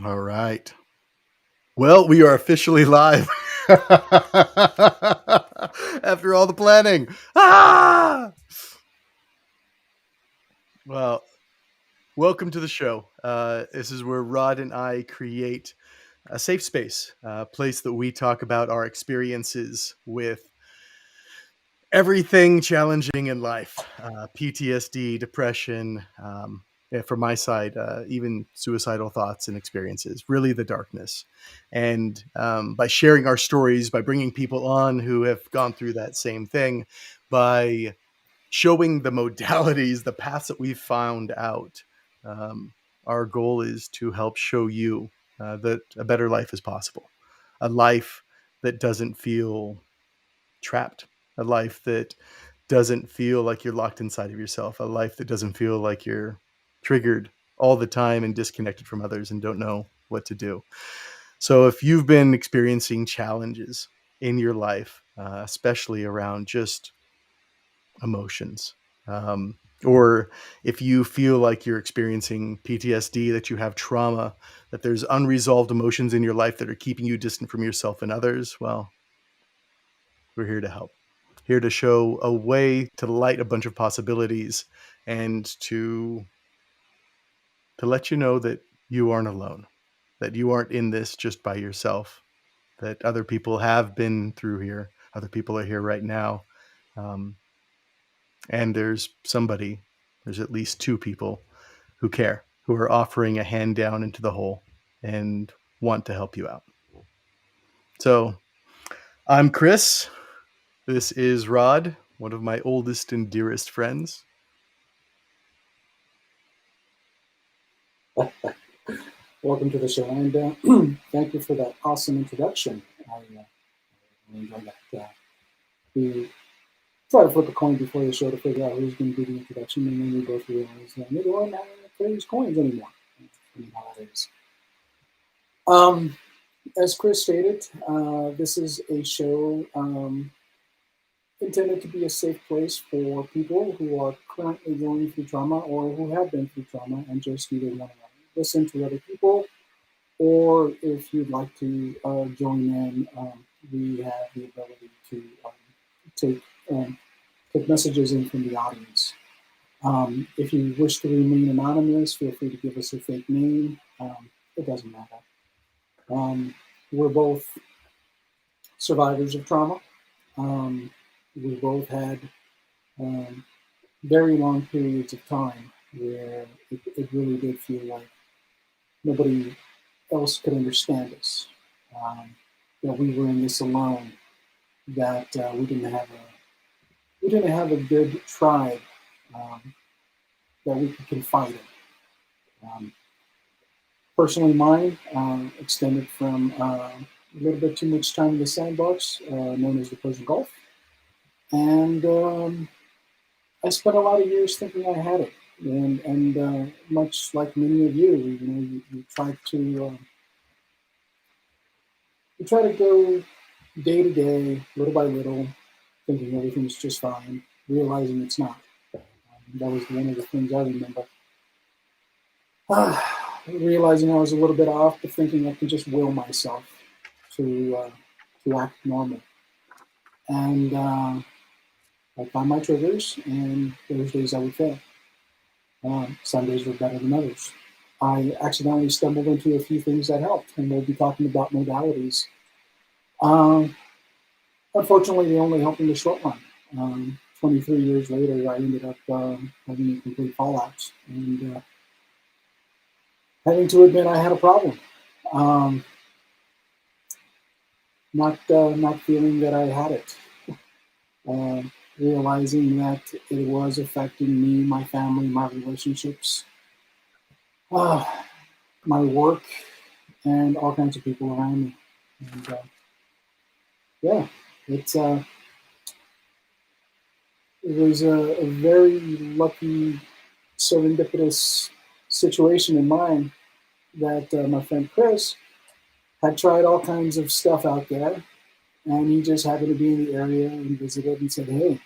All right. Well, we are officially live after all the planning. Ah! Well, welcome to the show. This is where Rod and I create a safe space, a place that we talk about our experiences with everything challenging in life, PTSD, depression, yeah, from my side, even suicidal thoughts and experiences, really the darkness. And by sharing our stories, by bringing people on who have gone through that same thing, by showing the modalities, the paths that we've found out, um, our goal is to help show you that a better life is possible, a life that doesn't feel trapped, a life that doesn't feel like you're locked inside of yourself, a life that doesn't feel like you're triggered all the time and disconnected from others and don't know what to do. So if you've been experiencing challenges in your life, especially around just emotions, or if you feel like you're experiencing PTSD, that you have trauma, that there's unresolved emotions in your life that are keeping you distant from yourself and others, well, we're here to help, here to show a way to light a bunch of possibilities and to let you know that you aren't alone, that you aren't in this just by yourself, that other people have been through here, other people are here right now, um, and there's at least two people who care, who are offering a hand down into the hole and want to help you out. So I'm Chris. This is Rod, one of my oldest and dearest friends. Welcome to the show, and thank you for that awesome introduction. I enjoyed that. We try to flip a coin before the show to figure out who's going to do the introduction, and then we both realize that maybe we're not going to play these coins anymore. You know how it is. As Chris stated, this is a show intended to be a safe place for people who are currently going through trauma or who have been through trauma and just either want to listen to other people, or if you'd like to join in, we have the ability to take take messages in from the audience. If you wish to remain anonymous, feel free to give us a fake name. It doesn't matter. We're both survivors of trauma. We both had um, very long periods of time where it really did feel like nobody else could understand us. That we were in this alone. That we didn't have a good tribe that we could confide in. Personally, mine extended from a little bit too much time in the sandbox, known as the Persian Gulf, and I spent a lot of years thinking I had it. And much like many of you, you try to go day to day, little by little, thinking everything's just fine, realizing it's not. That was one of the things I remember. Realizing I was a little bit off, but thinking I can just will myself to act normal. And I found my triggers, and those days I would fail. Some days were better than others. I accidentally stumbled into a few things that helped, and we'll be talking about modalities. Um, Unfortunately, they only helped in the short run. 23 years later, I ended up having a complete fallout and having to admit I had a problem. Um, not feeling that I had it. Uh, Realizing that it was affecting me, my family, my relationships, uh, my work, and all kinds of people around me. And yeah, it's it was a very lucky, serendipitous situation in mine that my friend Chris had tried all kinds of stuff out there, and he just happened to be in the area and visited and said, "Hey,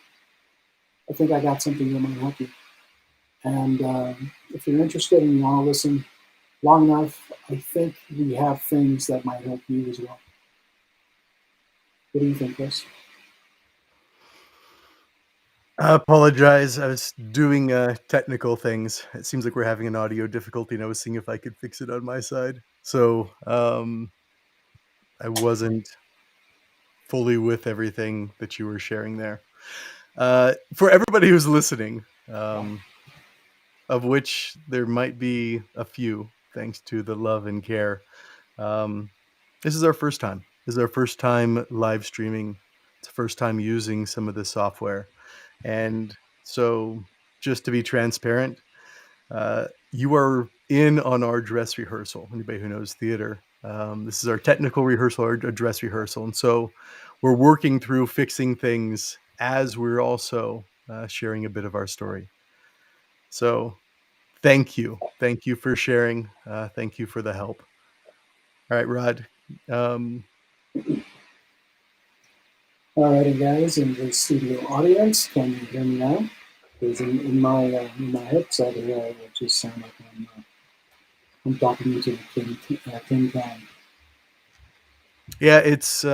I think I got something that might help you." And if you're interested and you want to listen long enough, I think we have things that might help you as well. What do you think, Chris? I apologize. I was doing technical things. It seems like we're having an audio difficulty, and I was seeing if I could fix it on my side. So I wasn't fully with everything that you were sharing there. For everybody who's listening, of which there might be a few, thanks to the love and care. This is our first time. This is our first time live streaming. It's the first time using some of this software. And so, just to be transparent, you are in on our dress rehearsal. Anybody who knows theater, this is our technical rehearsal, our dress rehearsal. And so, we're working through fixing things as we're also sharing a bit of our story. So, thank you. Thank you for sharing. Thank you for the help. All right, Rod. Alrighty, guys, in the studio audience, can you hear me now? Because in my headset here, it just sound like I'm talking to a tin can. Yeah, it's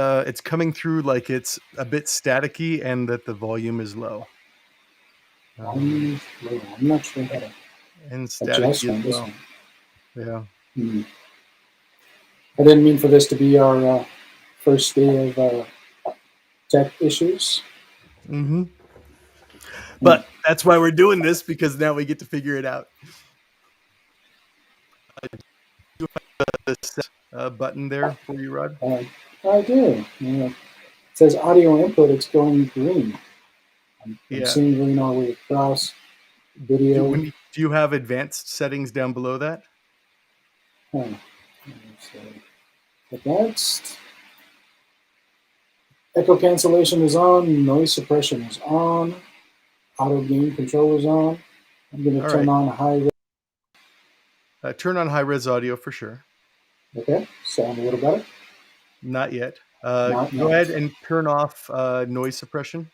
coming through like it's a bit staticky and that the volume is low. I'm not sure how to And adjust staticky as on this well. one. Yeah. I didn't mean for this to be our first day of tech issues. Mm-hmm. But that's why we're doing this, because now we get to figure it out. Do you have the set button there for you, Rod? I do. It says audio input, it's going green. I'm Yeah. seeing green all the way across. Video. Do you have advanced settings down below that? Advanced. Echo cancellation is on. Noise suppression is on. Auto gain control is on. I'm going to All turn right. on high. Turn on high-res audio for sure. Okay, sound a little better. Not yet. Not Go yet. ahead and turn off noise suppression.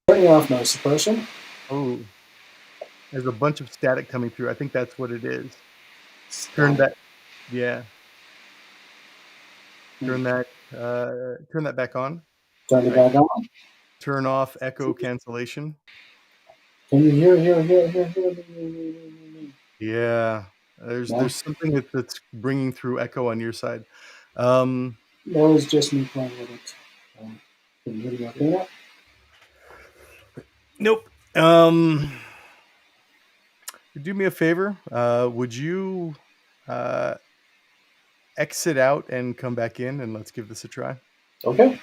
Turning off noise suppression. Oh, there's a bunch of static coming through. I think that's what it is. Static. Yeah. Turn that back on. Turn it Right. back on. Turn off echo cancellation. Can you hear? Yeah. No, There's something that's bringing through echo on your side. that was just me playing with it. Can you hear me okay now? Nope. Do me a favor. Would you exit out and come back in, and let's give this a try? Okay.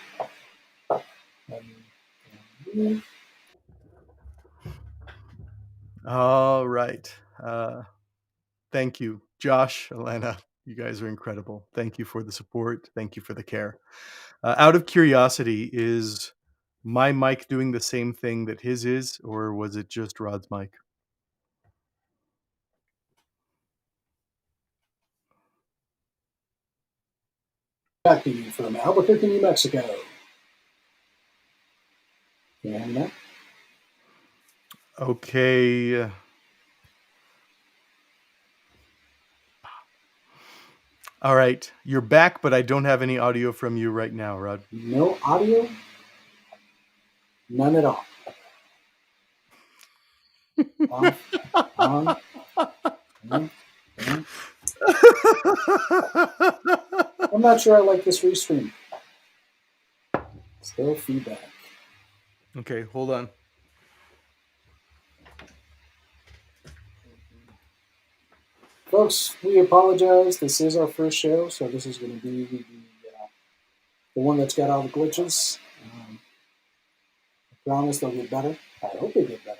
All right. Thank you, Josh, Elena. You guys are incredible. Thank you for the support. Thank you for the care. Out of curiosity, is my mic doing the same thing that his is, or was it just Rod's mic? Back to you from Albuquerque, New Mexico. Can you hear me now? Okay. All right. You're back, but I don't have any audio from you right now, Rod. No audio. None at all. On. On. I'm not sure I like this restream. Still feedback. Okay, hold on. Folks, we apologize. This is our first show, so this is going to be the one that's got all the glitches. I promise they'll get better. I hope they get better.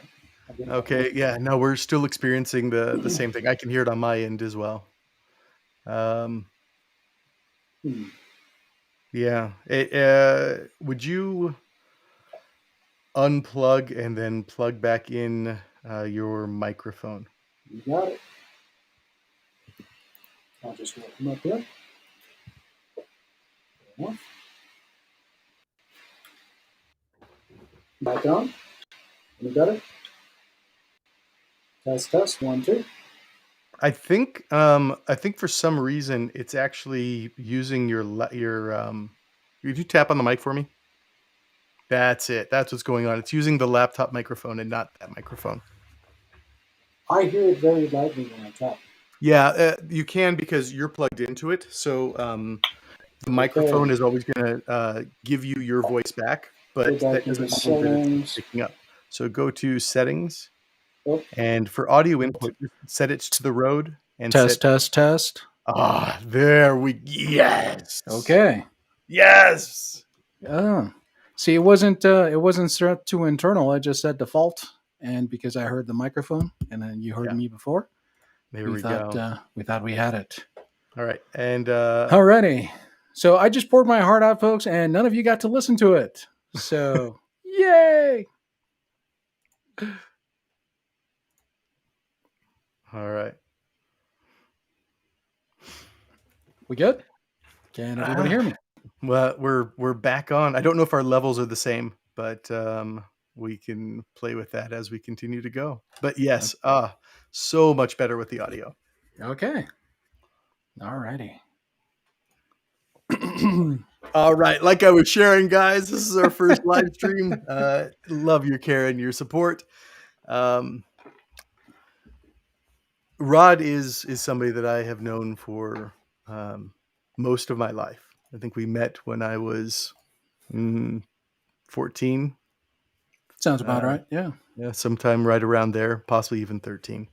Okay, yeah, no, we're still experiencing the same thing. I can hear it on my end as well. Yeah. Would you unplug and then plug back in your microphone? You got it. I'll just go come up here. Back on. Any better? Test, test. 1, 2. I think for some reason it's actually using your. Could you tap on the mic for me? That's it. That's what's going on. It's using the laptop microphone and not that microphone. I hear it very loudly when I tap. Yeah, you can because you're plugged into it. So the Okay, microphone is always going to give you your voice back, go but back that into doesn't mean that it's settings. picking up. So go to settings, Oh, and for audio input, just set it to the road and set. Test, test, test. There we. Yes. Okay. Yes. Oh, see, it wasn't set to internal. I just said default, and because I heard the microphone, and then you heard Yeah. me before, There we go. we thought we had it. All right, and Alrighty. So I just poured my heart out, folks, and none of you got to listen to it. So yay! all right. We good? Can everybody hear me? Well, we're back on. I don't know if our levels are the same, but we can play with that as we continue to go. But yes, so much better with the audio. Okay. Alrighty. All right, like I was sharing, guys, this is our first live stream. Love your care and your support. Rod is somebody that I have known for most of my life. I think we met when I was 14. Sounds about right. Yeah. Yeah, sometime right around there, possibly even 13.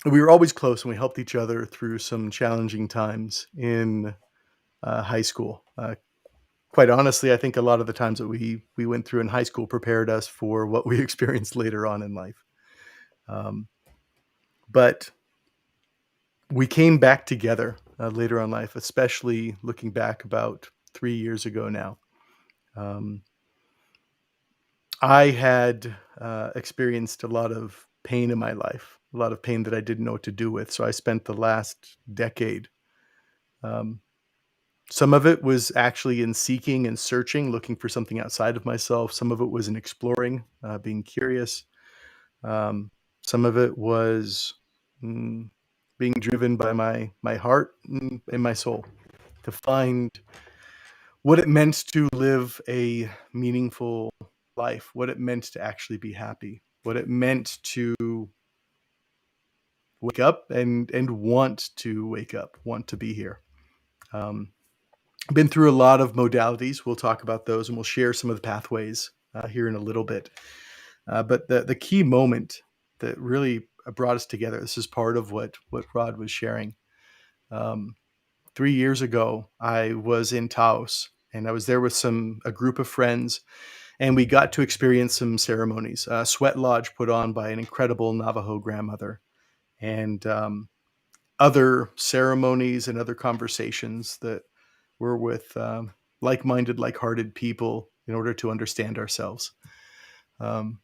We were always close, and we helped each other through some challenging times in high school. Quite honestly, I think a lot of the times that we went through in high school prepared us for what we experienced later on in life. But we came back together later on in life, especially looking back about 3 years ago now. I had experienced a lot of pain in my life, a lot of pain that I didn't know what to do with. So I spent the last decade. Some of it was actually in seeking and searching, looking for something outside of myself. Some of it was in exploring, being curious. Some of it was being driven by my heart and my soul to find what it meant to live a meaningful life, what it meant to actually be happy, what it meant to wake up and want to wake up, want to be here. Been through a lot of modalities. We'll talk about those, and we'll share some of the pathways here in a little bit. But the key moment that really brought us together, this is part of what Rod was sharing. 3 years ago, I was in Taos, and I was there with a group of friends, and we got to experience some ceremonies. Sweat Lodge put on by an incredible Navajo grandmother, and other ceremonies and other conversations that were with like-minded, like-hearted people in order to understand ourselves. And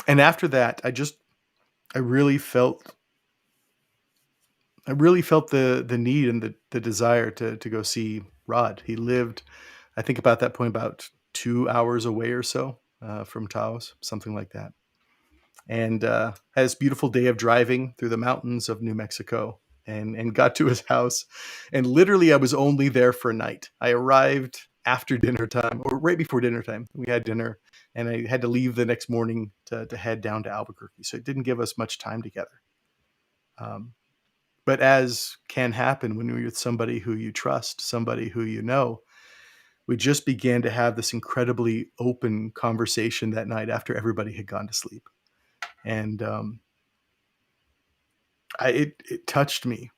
after that, I really felt the need and the desire to go see Rod. He lived, I think about that point, about 2 hours away or so from Taos, something like that. And had this beautiful day of driving through the mountains of New Mexico and got to his house. And literally, I was only there for a night. I arrived after dinner time, or right before dinner time. We had dinner, and I had to leave the next morning to head down to Albuquerque. So it didn't give us much time together. But as can happen when you're with somebody who you trust, somebody who you know, we just began to have this incredibly open conversation that night after everybody had gone to sleep. And it touched me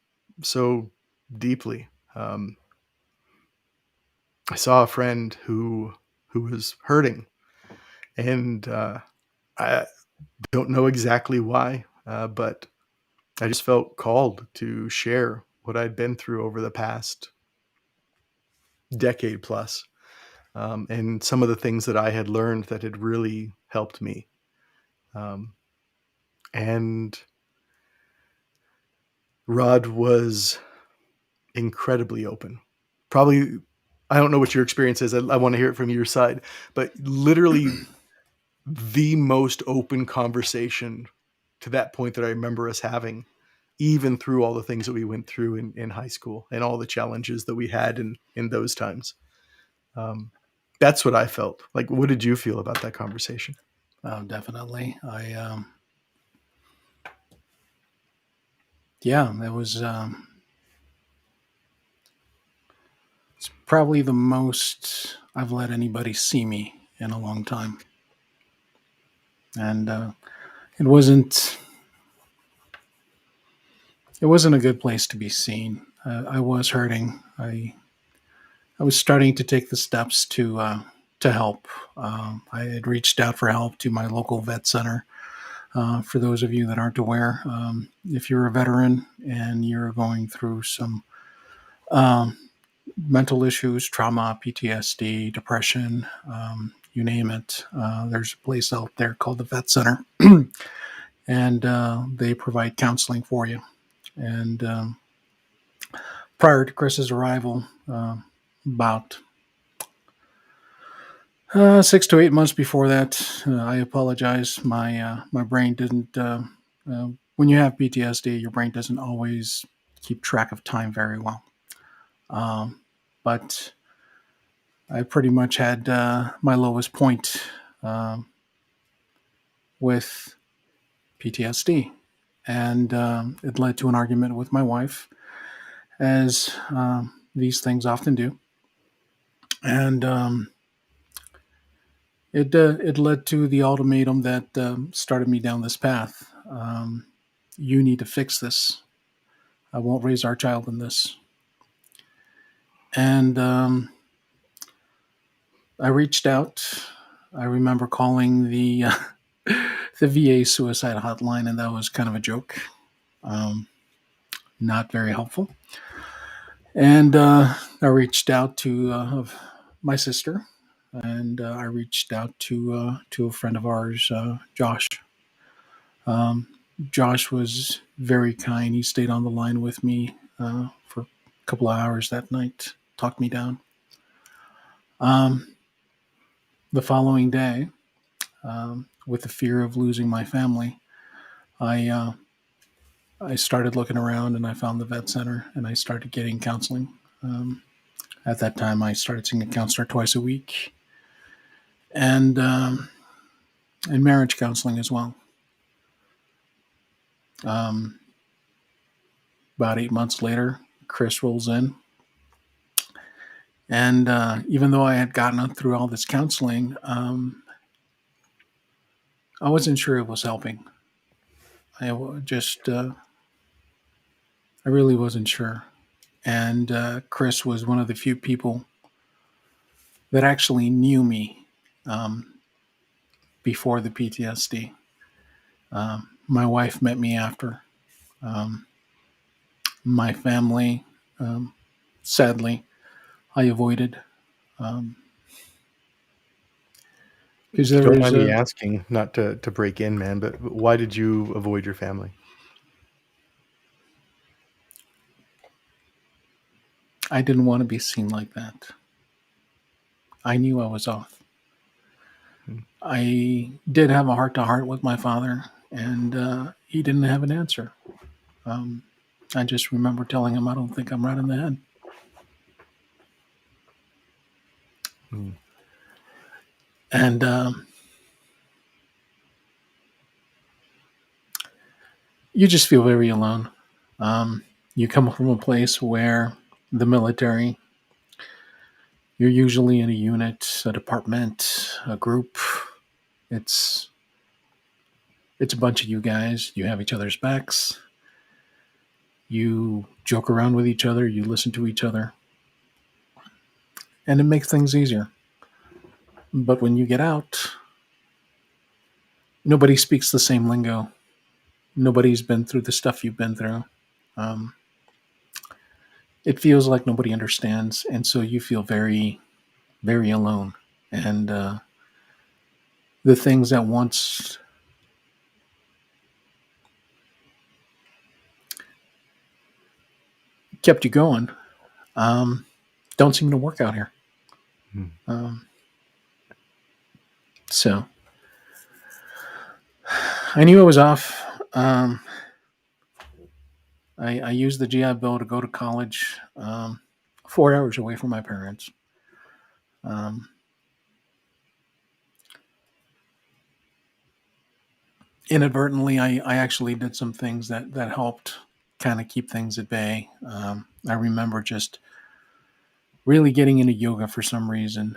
so deeply. I saw a friend who was hurting, and I don't know exactly why, but I just felt called to share what I'd been through over the past decade plus, and some of the things that I had learned that had really helped me. And Rod was incredibly open. Probably, I don't know what your experience is. I want to hear it from your side, but literally the most open conversation to that point that I remember us having, even through all the things that we went through in high school and all the challenges that we had in those times. That's what I felt. Like, what did you feel about that conversation? Definitely. Yeah, that was it's probably the most I've let anybody see me in a long time, and it wasn't it wasn't a good place to be seen. I was hurting. I was starting to take the steps to help. I had reached out for help to my local vet center. For those of you that aren't aware, if you're a veteran and you're going through some um, mental issues, trauma, PTSD, depression, you name it, there's a place out there called the vet center, and they provide counseling for you. And prior to Chris's arrival, about 6 to 8 months before that, I apologize. My brain didn't. When you have PTSD, your brain doesn't always keep track of time very well. But I pretty much had my lowest point with PTSD, and it led to an argument with my wife, as these things often do, and it led to the ultimatum that started me down this path. You need to fix this. I won't raise our child in this. And I reached out. I remember calling the the VA suicide hotline, and that was kind of a joke. Not very helpful. And I reached out to my sister, and I reached out to a friend of ours, Josh. Um, Josh was very kind. He stayed on the line with me for a couple of hours that night, talked me down. The following day, with the fear of losing my family, I I started looking around and I found the vet center and I started getting counseling. At that time, I started seeing a counselor twice a week, and marriage counseling as well. Um, about 8 months later, Chris rolls in. And even though I had gotten through all this counseling, I wasn't sure it was helping. I really wasn't sure. And Chris was one of the few people that actually knew me um, before the PTSD. My wife met me after. Um, my family, um, sadly, I avoided. Um, because If you there don't was mind me a, asking, not to break in, man, but why did you avoid your family? I didn't want to be seen like that. I knew I was off. Hmm. I did have a heart to heart with my father, and he didn't have an answer. Um, I just remember telling him, I don't think I'm right in the head. Hmm. And you just feel very alone. You come from a place where the military, you're usually in a unit, a department, a group. It's it's a bunch of you guys. You have each other's backs. You joke around with each other. You listen to each other, and it makes things easier. But when you get out, nobody speaks the same lingo. Nobody's been through the stuff you've been through. Um, it feels like nobody understands, and so you feel very, very alone. And the things that once kept you going um, don't seem to work out here. Hmm. Um, so I knew I was off. Um, I used the GI Bill to go to college, 4 hours away from my parents. Um, Inadvertently, I actually did some things that helped kind of keep things at bay. I remember just really getting into yoga for some reason.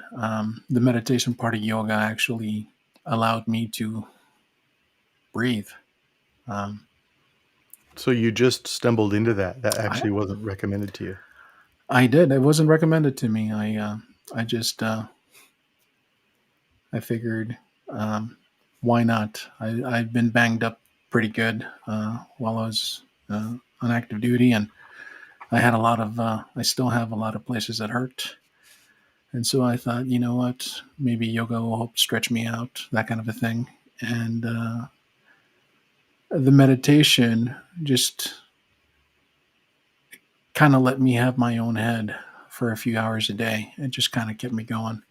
The meditation part of yoga actually allowed me to breathe. Um, So you just stumbled into that. That I actually wasn't recommended to you. I did. It wasn't recommended to me. I just I figured, why not? I've been banged up pretty good while I was on active duty, and I had a lot of. I still have a lot of places that hurt, and so I thought, you know what? Maybe yoga will help stretch me out, that kind of a thing. And the meditation just kind of let me have my own head for a few hours a day. It just kind of kept me going,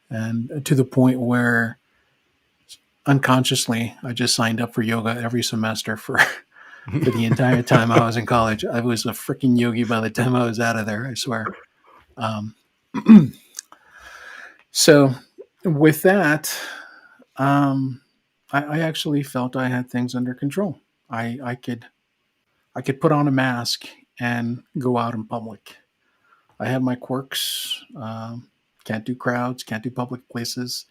and to the point where unconsciously I just signed up for yoga every semester for the entire time I was in college. I was a freaking yogi by the time I was out of there, I swear. Um, so with that, um, I actually felt I had things under control. I could put on a mask and go out in public. I have my quirks. Can't do crowds. Can't do public places.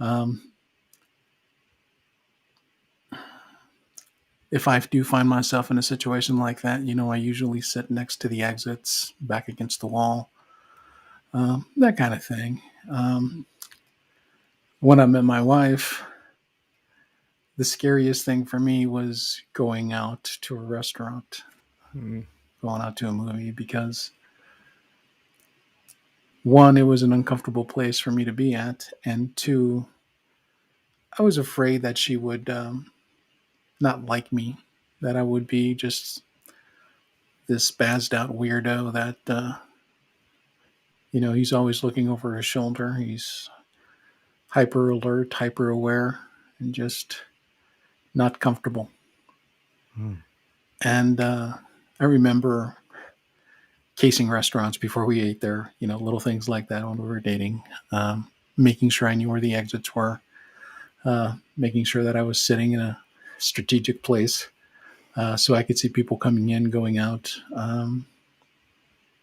Um, if I do find myself in a situation like that, I usually sit next to the exits, back against the wall, that kind of thing. Um, when I met my wife, the scariest thing for me was going out to a restaurant, Mm. going out to a movie, because one, it was an uncomfortable place for me to be at, and two, I was afraid that she would not like me, that I would be just this spazzed out weirdo that he's always looking over his shoulder. He's hyper alert, hyper aware, and just not comfortable. Mm. And I remember casing restaurants before we ate there, little things like that when we were dating, making sure I knew where the exits were, making sure that I was sitting in a strategic place so I could see people coming in, going out.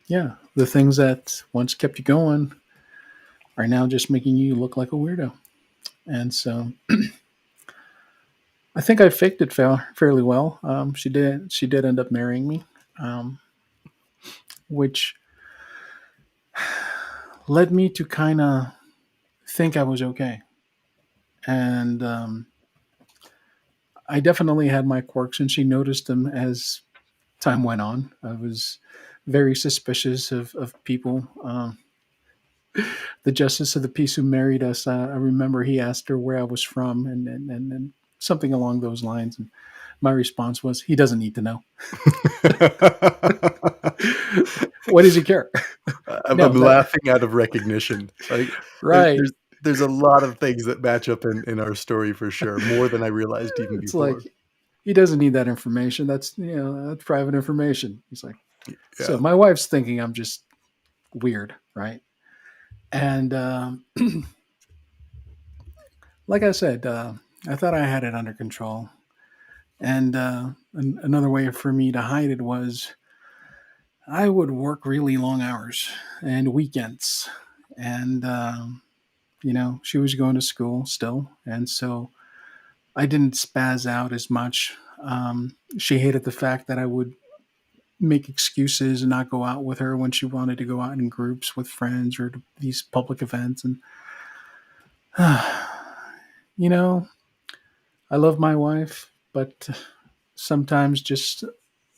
Yeah, the things that once kept you going are now just making you look like a weirdo. And so I think I faked it fairly well. She did end up marrying me, um, which led me to kind of think I was okay. And I definitely had my quirks, and she noticed them as time went on. I was very suspicious of people. The justice of the peace who married us, I remember he asked her where I was from, and something along those lines. And my response was, he doesn't need to know. What does he care? I'm No, that laughing out of recognition. Like there, right. there's a lot of things that match up in our story for sure, more than I realized even It's like before. he doesn't need that information. That's private information. He's like, so Yeah. my wife's thinking I'm just weird, right? And like I said, I thought I had it under control. And another way for me to hide it was I would work really long hours and weekends. And, she was going to school still. And so I didn't spaz out as much. She hated the fact that I would make excuses and not go out with her when she wanted to go out in groups with friends or to these public events. And, you know, I love my wife, but sometimes just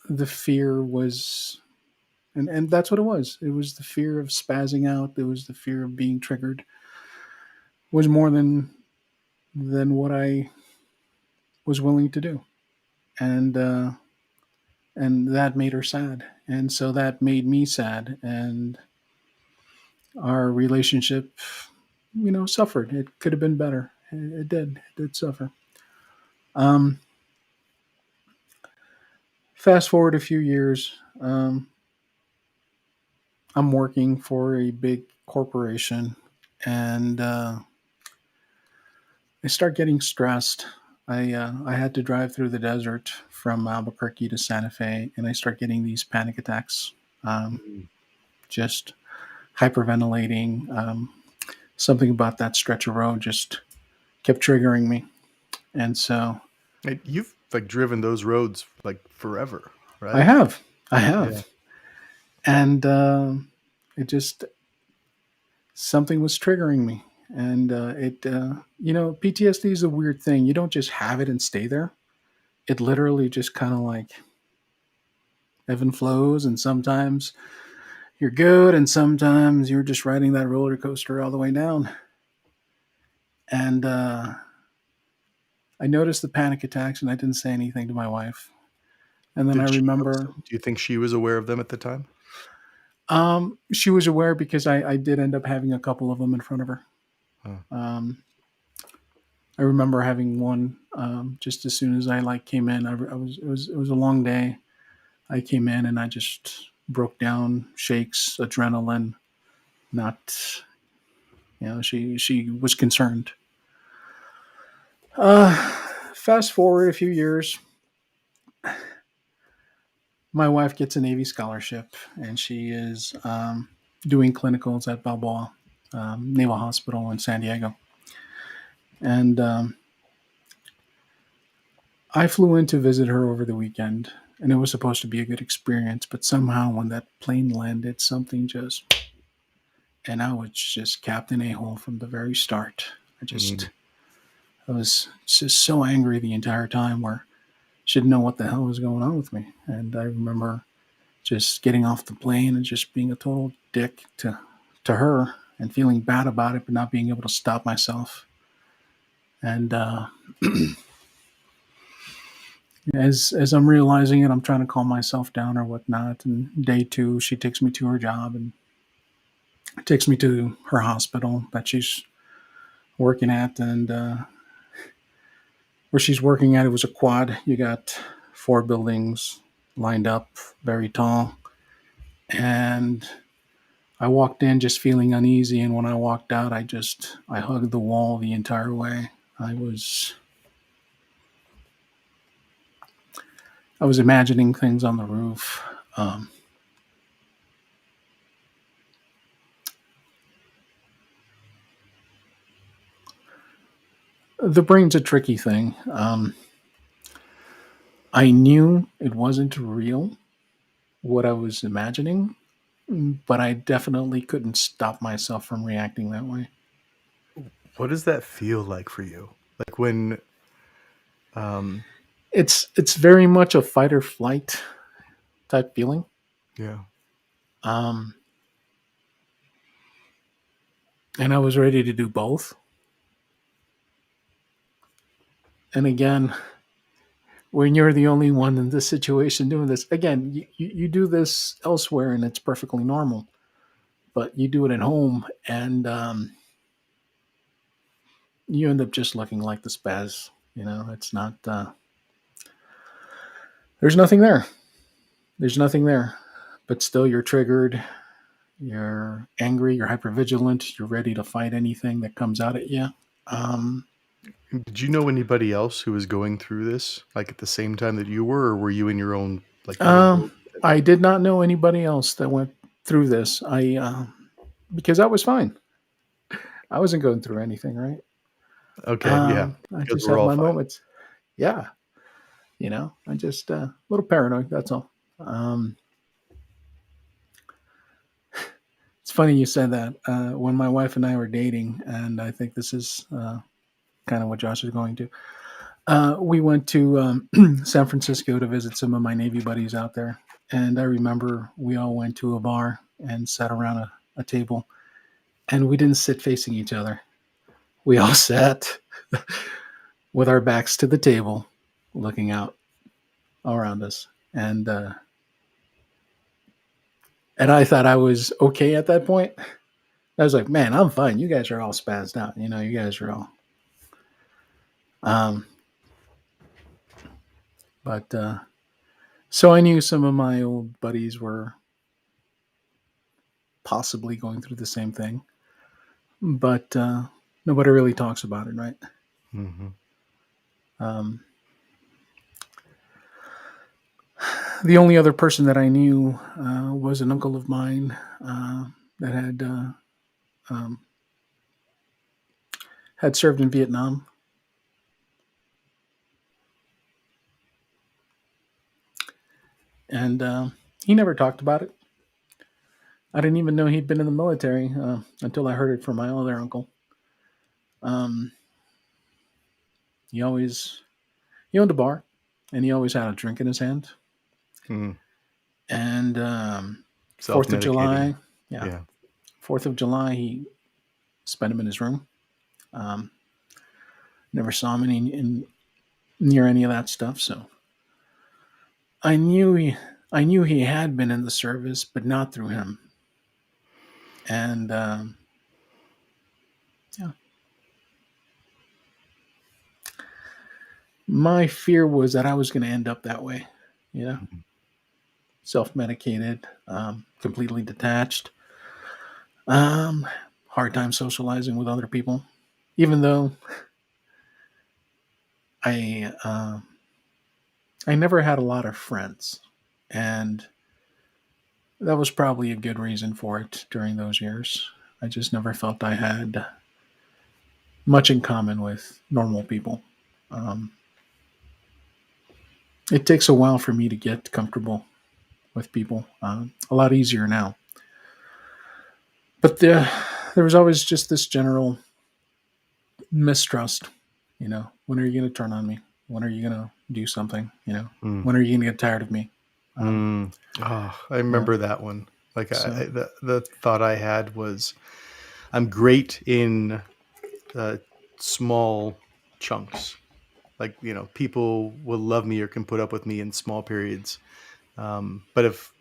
the fear was, and that's what it was. It was the fear of spazzing out. It was the fear of being triggered. Was more than what I was willing to do, and that made her sad, and so that made me sad, and our relationship, suffered. It could have been better. It did. It did suffer. Um, Fast forward a few years, I'm working for a big corporation, and I start getting stressed. I had to drive through the desert from Albuquerque to Santa Fe, and I start getting these panic attacks. Um, Mm. just hyperventilating. Something about that stretch of road just kept triggering me, and so And you've like driven those roads like forever, I right? have, I Yeah. have, and it just something was triggering me, and PTSD is a weird thing. You don't just have it and stay there. It literally just kind of like ebb and flows, and sometimes you're good, and sometimes you're just riding that roller coaster all the way down. And I noticed the panic attacks, and I didn't say anything to my wife. And then I Did she notice remember them? Do you think she was aware of them at the time? she was aware because I did end up having a couple of them in front of her. Oh. Um, I remember having one just as soon as I like came in. I was it was a long day. I came in and I just broke down, shakes, adrenaline. Not, she was concerned. Uh, Fast forward a few years, my wife gets a Navy scholarship, and she is doing clinicals at Balboa Naval Hospital in San Diego. And I flew in to visit her over the weekend, and it was supposed to be a good experience. But somehow, when that plane landed, something just, and I was just Captain A Hole from the very start. Mm. I was just so angry the entire time, where she didn't know what the hell was going on with me. And I remember just getting off the plane and just being a total dick to her and feeling bad about it, but not being able to stop myself. And as I'm realizing it, I'm trying to calm myself down or whatnot. And day two, she takes me to her job and takes me to her hospital that she's working at. And where she's working at, it was a quad. You got four buildings lined up, very tall. And I walked in just feeling uneasy, and when I walked out, I hugged the wall the entire way. I was imagining things on the roof. Um, the brain's a tricky thing. I knew it wasn't real what I was imagining, but I definitely couldn't stop myself from reacting that way. What does that feel like for you? Like when, um, It's very much a fight or flight type feeling. yeah, Um, and I was ready to do both. And again, when you're the only one in this situation doing this, again, you do this elsewhere and it's perfectly normal, but you do it at home, and you end up just looking like the spaz. It's not, there's nothing there. There's nothing there. But still, you're triggered, you're angry, you're hypervigilant, you're ready to fight anything that comes out at you. Um, did you know anybody else who was going through this, like at the same time that you were, or were you in your own like little um, world? I did not know anybody else that went through this. Because I was fine. I wasn't going through anything, right? Okay, yeah, I because just we're have all my fine. moments. Yeah, I just a little paranoid. That's all. Um, it's funny you said that. When my wife and I were dating, and I think this is kind of what Josh is going to. We went to San Francisco to visit some of my Navy buddies out there, and I remember we all went to a bar and sat around a table, and we didn't sit facing each other. We all sat with our backs to the table, looking out around us, and I thought I was okay at that point. I was like, man, I'm fine. You guys are all spazzed out. You guys are all. Um, but So I knew some of my old buddies were possibly going through the same thing, but nobody really talks about it, right? Mm-hmm. Um, the only other person that I knew was an uncle of mine that um, had served in Vietnam, and he never talked about it. I didn't even know he'd been in the military until I heard it from my other uncle. Um, he always he owned a bar, and he always had a drink in his hand. Mm. And Fourth of Self-medicating. July, yeah, Yeah. 4th of July, he spent him in his room. Um, Never saw him near any of that stuff. So I knew he had been in the service, but not through him. And yeah, my fear was that I was going to end up that way. You know, Mhm. self-medicated, completely detached, um, hard time socializing with other people. Even though I I never had a lot of friends, and that was probably a good reason for it during those years. I just never felt I had much in common with normal people. Um, it takes a while for me to get comfortable with people. A lot easier now, but there was always just this general mistrust. When are you going to turn on me? When are you going to do something? Mm. When are you going to get tired of me? Um, Mm. Oh, I yeah. remember that one. Like So the thought I had was, I'm great in uh, small chunks. Like, people will love me or can put up with me in small periods. But if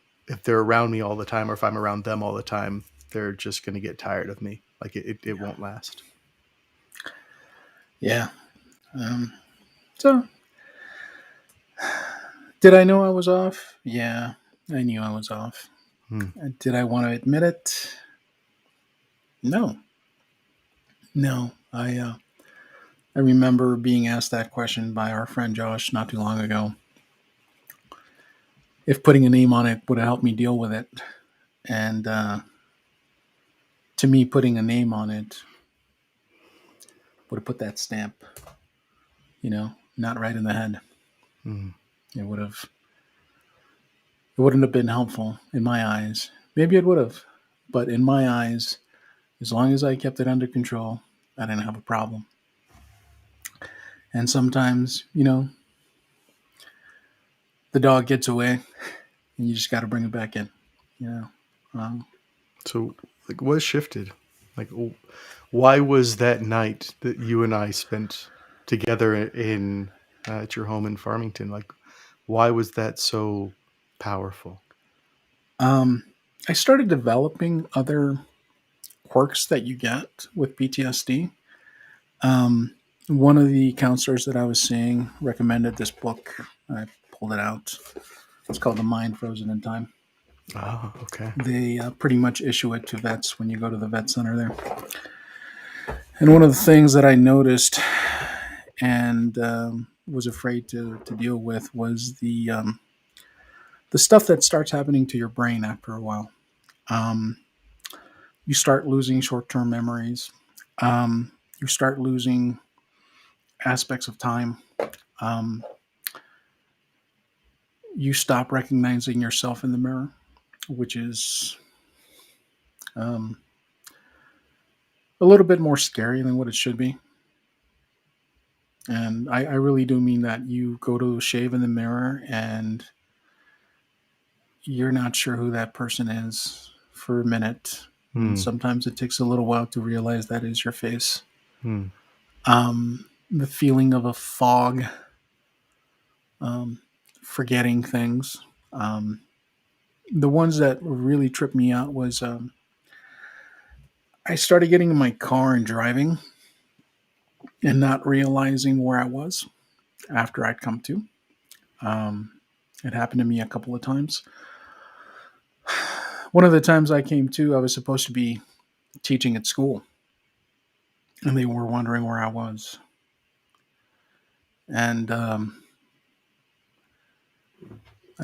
they're around me all the time, or if I'm around them all the time, they're just going to get tired of me. Like it yeah, won't last. yeah. So did I know I was off? Yeah, I knew I was off. Hmm. Did I want to admit it? No, no. I remember being asked that question by our friend Josh not too long ago. If putting a name on it would have helped me deal with it, and to me, putting a name on it would have put that stamp, not right in the head. Hmm. It would have. It wouldn't have been helpful in my eyes. Maybe it would have, but in my eyes, as long as I kept it under control, I didn't have a problem. And sometimes, the dog gets away, and you just got to bring it back in. You know, um, So, like, what shifted? Like, why was that night that you and I spent together in at your home in Farmington? Like, why was that so powerful? um, I started developing other quirks that you get with PTSD. Um, One of the counselors that I was seeing recommended this book. I pulled it out. It's called The Mind Frozen in Time. Oh, okay. They pretty much issue it to vets when you go to the vet center there. And one of the things that I noticed and was afraid to deal with was the stuff that starts happening to your brain after a while. Um, you start losing short term memories. You start losing aspects of time. Um, you stop recognizing yourself in the mirror, which is um, a little bit more scary than what it should be. And I really do mean that. You go to shave in the mirror and you're not sure who that person is for a minute. And Hmm. sometimes it takes a little while to realize that is your face. Hmm. The feeling of a fog, um, forgetting things. Um, the ones that really tripped me out was I started getting in my car and driving and not realizing where I was after I'd come to. Um, It happened to me a couple of times. One of the times I came to, I was supposed to be teaching at school, and they were wondering where I was. And I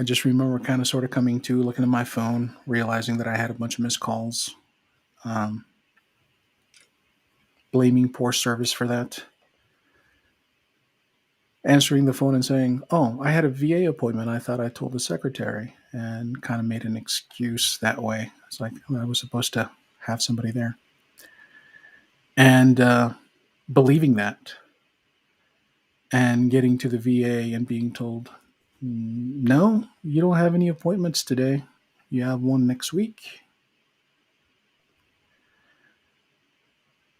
just remember kind of sort of coming to, looking at my phone, realizing that I had a bunch of missed calls, um, blaming poor service for that, answering the phone and saying, "Oh, I had a VA appointment. I thought I told the secretary," and kind of made an excuse that way. It's like I was supposed to have somebody there. And believing that and getting to the VA and being told, no, you don't have any appointments today. You have one next week.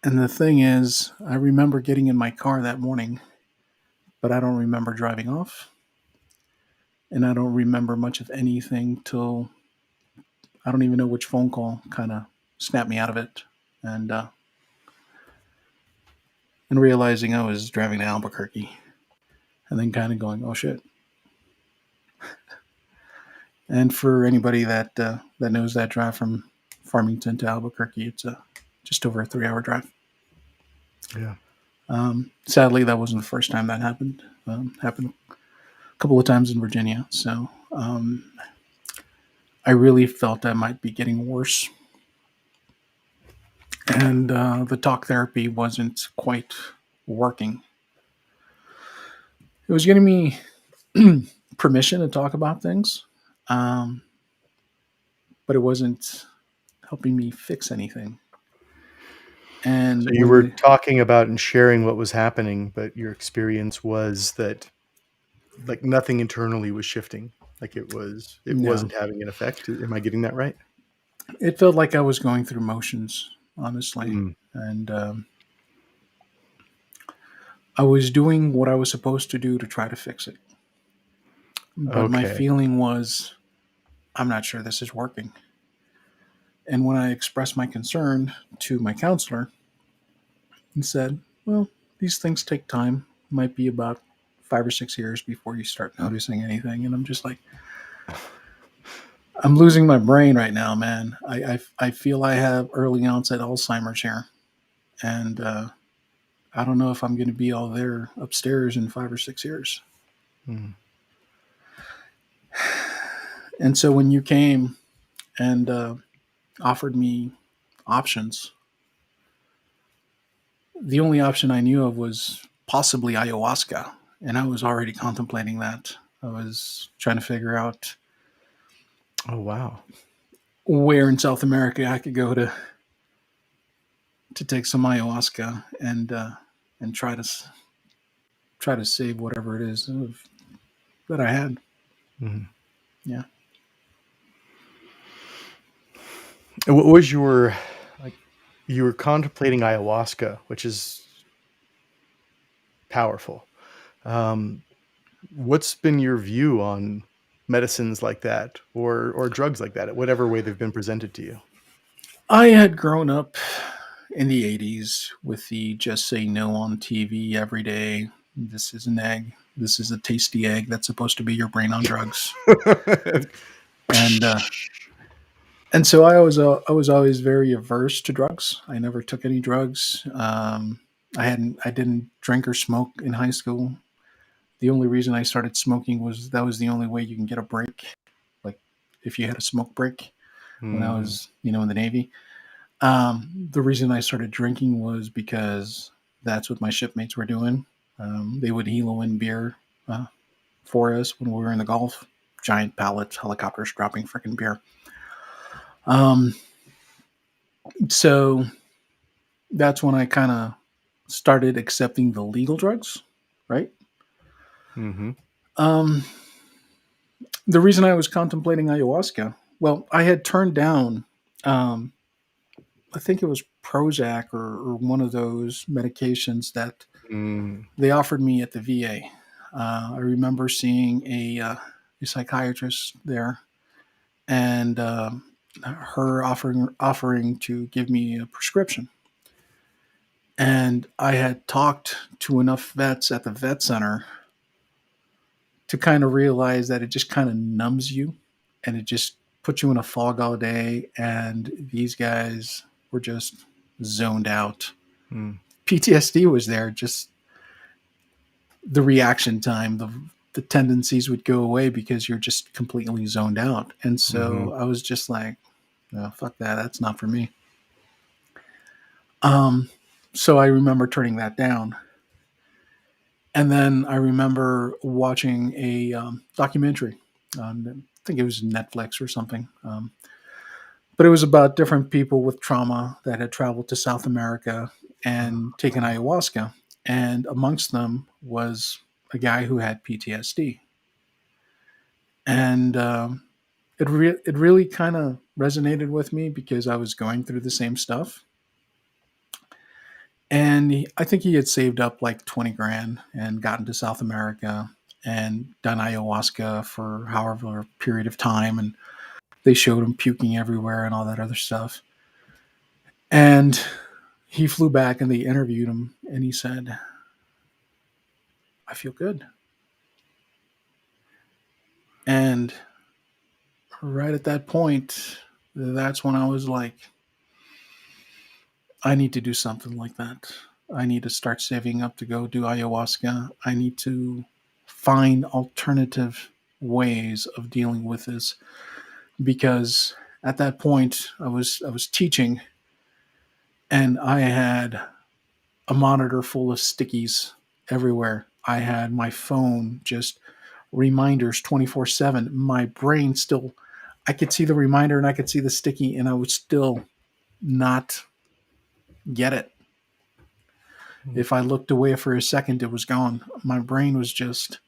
And the thing is, I remember getting in my car that morning, but I don't remember driving off. And I don't remember much of anything till I don't even know which phone call kind of snapped me out of it. And and realizing I was driving to Albuquerque and then kind of going, oh shit. And for anybody that that knows that drive from Farmington to Albuquerque, it's just over a 3-hour drive. Yeah. Sadly, that wasn't the first time that happened. Happened a couple of times in Virginia. So I really felt I might be getting worse. And the talk therapy wasn't quite working. It was giving me permission to talk about things, um, but it wasn't helping me fix anything. So And you were when talking about and sharing what was happening, but your experience was that like nothing internally was shifting. Like it no, wasn't having an effect. Am I getting that right? it felt like I was going through motions, honestly. Mm. And I was doing what I was supposed to do to try to fix it. But my Okay. feeling was, I'm not sure this is working. And when I expressed my concern to my counselor, he said, well, these things take time. It might be about 5 or 6 years before you start noticing anything. And I'm just like, I'm losing my brain right now, man. I feel I have early onset Alzheimer's here. And I don't know if I'm going to be all there upstairs in 5 or 6 years. Mm. And so when you came and offered me options, the only option I knew of was possibly ayahuasca. And I was already contemplating that. I was trying to figure out Oh wow. where in South America I could go to take some ayahuasca and try to save whatever it is that I had. Mhm. Yeah. And what was your like? You were contemplating ayahuasca, which is powerful. Um, what's been your view on medicines like that, or drugs like that, whatever way they've been presented to you? I had grown up in the 80s with the just say no on TV every day. This is an egg. This is a tasty egg that's supposed to be your brain on drugs. And so I was always very averse to drugs. I never took any drugs. I didn't drink or smoke in high school. The only reason I started smoking was that was the only way you can get a break. Like if you had a smoke break when I Mm. was, in the Navy. The reason I started drinking was because that's what my shipmates were doing. They would helo in beer uh, for us when we were in the Gulf. Giant pallets, helicopters dropping freaking beer. Um, so that's when I kind of started accepting the legal drugs, right? Hmm. Um, the reason I was contemplating ayahuasca, well, I had turned down, um, I think it was Prozac or one of those medications that Mm. they offered me at the VA. I remember seeing a psychiatrist there and her offering to give me a prescription. And I had talked to enough vets at the vet center to kind of realize that it just kind of numbs you and it just puts you in a fog all day. And these guys were just zoned out. Mm. PTSD was there, just the reaction time, the tendencies would go away because you're just completely zoned out. And Hmm. so I was just like, oh, fuck that. That's not for me. Um, so I remember turning that down. And then I remember watching a documentary on, I think it was Netflix or something. But it was about different people with trauma that had traveled to South America and taken ayahuasca. And amongst them was a guy who had PTSD. And it really kind of resonated with me because I was going through the same stuff. And I think he had saved up like 20 grand and gotten to South America and done ayahuasca for however period of time. And they showed him puking everywhere and all that other stuff. And he flew back and they interviewed him and he said, I feel good. And right at that point, that's when I was like, I need to do something like that. I need to start saving up to go do ayahuasca. I need to find alternative ways of dealing with this because at that point I was teaching and I had a monitor full of stickies everywhere. I had my phone just reminders 24/7. My brain still, I could see the reminder and I could see the sticky and I would still not get it. If I looked away for a second, it was gone. My brain was just,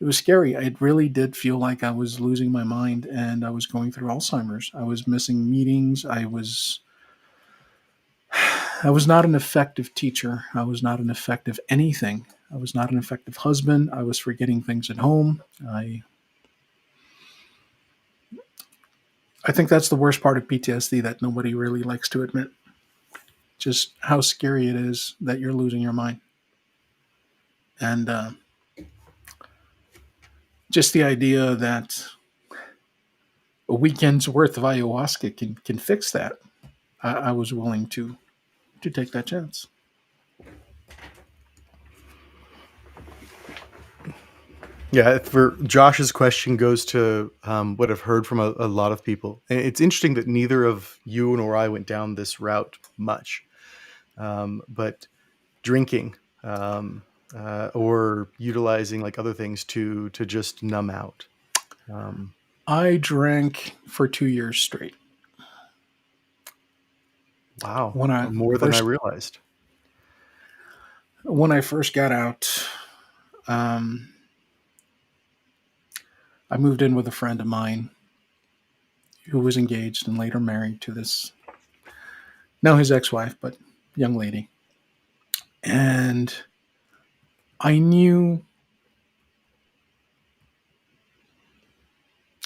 it was scary. It really did feel like I was losing my mind and I was going through Alzheimer's. I was missing meetings. I was not an effective teacher. I was not an effective anything. I was not an effective husband. I was forgetting things at home. I think that's the worst part of PTSD that nobody really likes to admit. Just how scary it is that you're losing your mind. And just the idea that a weekend's worth of ayahuasca can fix that. I was willing to take that chance. Yeah, for Josh's question goes to what I've heard from a lot of people. And it's interesting that neither of you nor I went down this route much, but drinking or utilizing like other things to just numb out. I drank for 2 years straight. Wow, When I more than I first realized. when I first got out, um, I moved in with a friend of mine who was engaged and later married to this, now his ex-wife, but young lady. And I knew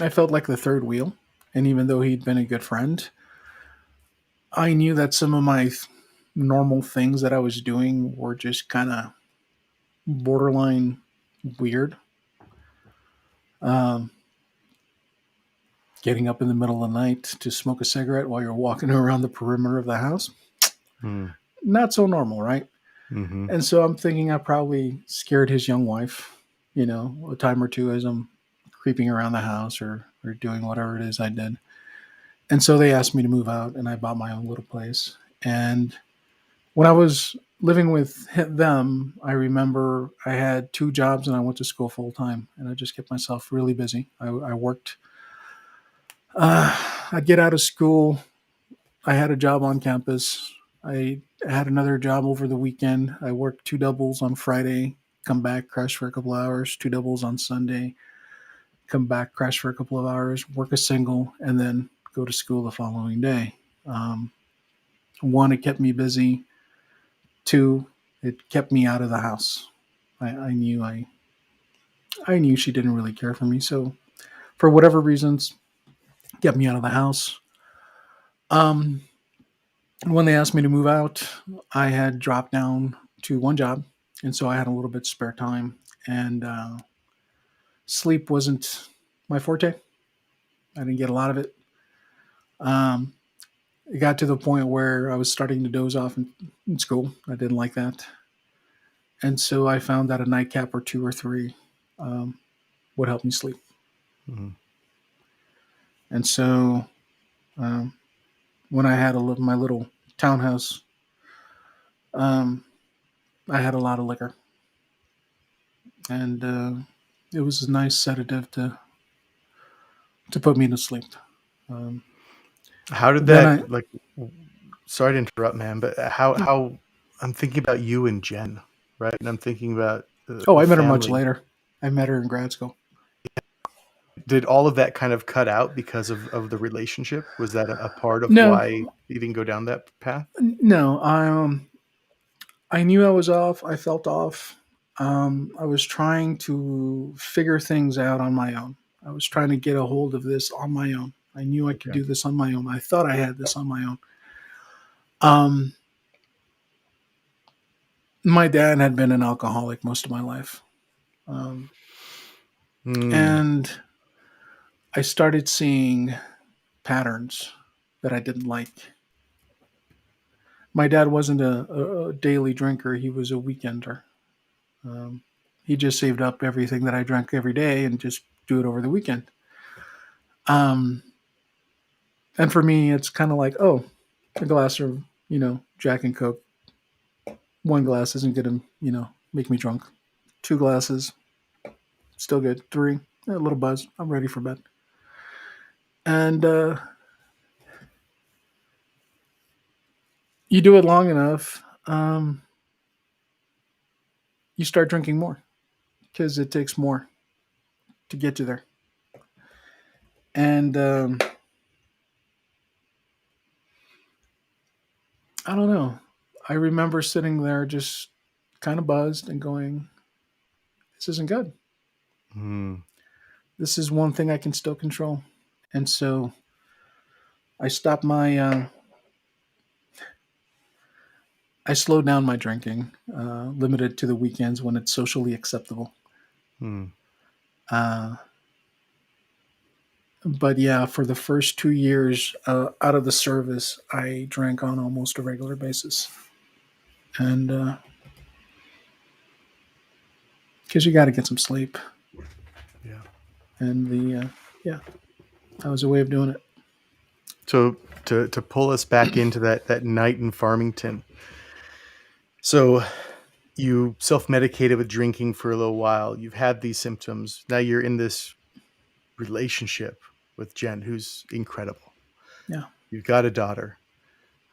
I felt like the third wheel. And even though he'd been a good friend, I knew that some of my normal things that I was doing were just kind of borderline weird. Um, Getting up in the middle of the night to smoke a cigarette while you're walking around the perimeter of the house, Mm. not so normal, right? Mm-hmm. And so I'm thinking I probably scared his young wife, a time or two as I'm creeping around the house or doing whatever it is I did. And so they asked me to move out, and I bought my own little place. And when I was living with them, I remember I had 2 jobs and I went to school full time, and I just kept myself really busy. I worked. I'd get out of school. I had a job on campus. I had another job over the weekend. I worked 2 doubles on Friday, come back, crash for a couple hours, 2 doubles on Sunday, come back, crash for a couple of hours, work a single, and then go to school the following day. Um, One, it kept me busy. Two, it kept me out of the house. I knew she didn't really care for me, so for whatever reasons, kept me out of the house. Um, when they asked me to move out, I had dropped down to 1 job, and so I had a little bit spare time. And Sleep wasn't my forte. I didn't get a lot of it. Um, it got to the point where I was starting to doze off in school. I didn't like that. And so I found that a nightcap or two or three um, would help me sleep. Mhm. And so um, when I had my little townhouse, um, I had a lot of liquor, and it was a nice sedative to put me to sleep. Um, How did then I that like? Sorry to interrupt, man, but how I'm thinking about you and Jen, right? And I'm thinking about oh, the I met her much family. later. I met her in grad school. Did all of that kind of cut out because of the relationship? Was that a part of No, why you didn't go down that path? no, I knew I was off. I felt off. I was trying to figure things out on my own. I was trying to get a hold of this on my own. I knew I could Okay. do this on my own. I thought I had this on my own. Um, my dad had been an alcoholic most of my life. Um, Hmm. and I started seeing patterns that I didn't like. My dad wasn't a daily drinker, he was a weekender. Um, he just saved up everything that I drank every day and just do it over the weekend. Um, and for me, it's kind of like, oh, a glass of, Jack and Coke. One glass isn't going to, make me drunk. Two glasses, still good. Three, a little buzz. I'm ready for bed. And you do it long enough, you start drinking more because it takes more to get you there. And I don't know. I remember sitting there just kind of buzzed and going, this isn't good. Hmm. This is one thing I can still control. And so I stopped I slowed down my drinking, limited to the weekends when it's socially acceptable. Hmm. Uh, but yeah, for the first 2 years out of the service, I drank on almost a regular basis. And because you got to get some sleep. Yeah. And yeah, that was a way of doing it. So to pull us back into that night in Farmington. So you self-medicated with drinking for a little while. You've had these symptoms. Now you're in this relationship with Jen, who's incredible. Yeah. You've got a daughter.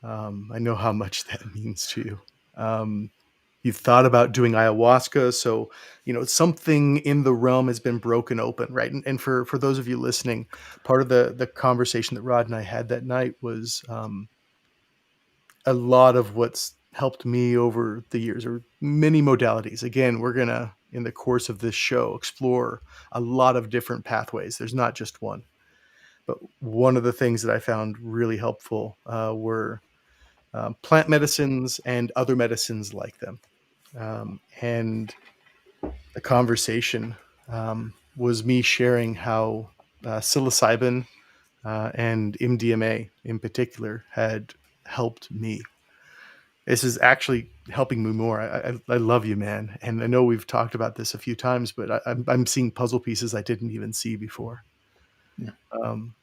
I know how much that means to you. Um, you've thought about doing ayahuasca, so something in the realm has been broken open, right? And for those of you listening, part of the conversation that Rod and I had that night was a lot of what's helped me over the years, or many modalities. Again, we're gonna in the course of this show explore a lot of different pathways. There's not just one, but one of the things that I found really helpful were plant medicines and other medicines like them. And the conversation was me sharing how psilocybin and MDMA in particular had helped me. This is actually helping me more. I love you, man. And I know we've talked about this a few times, but I'm seeing puzzle pieces I didn't even see before. Yeah. Um,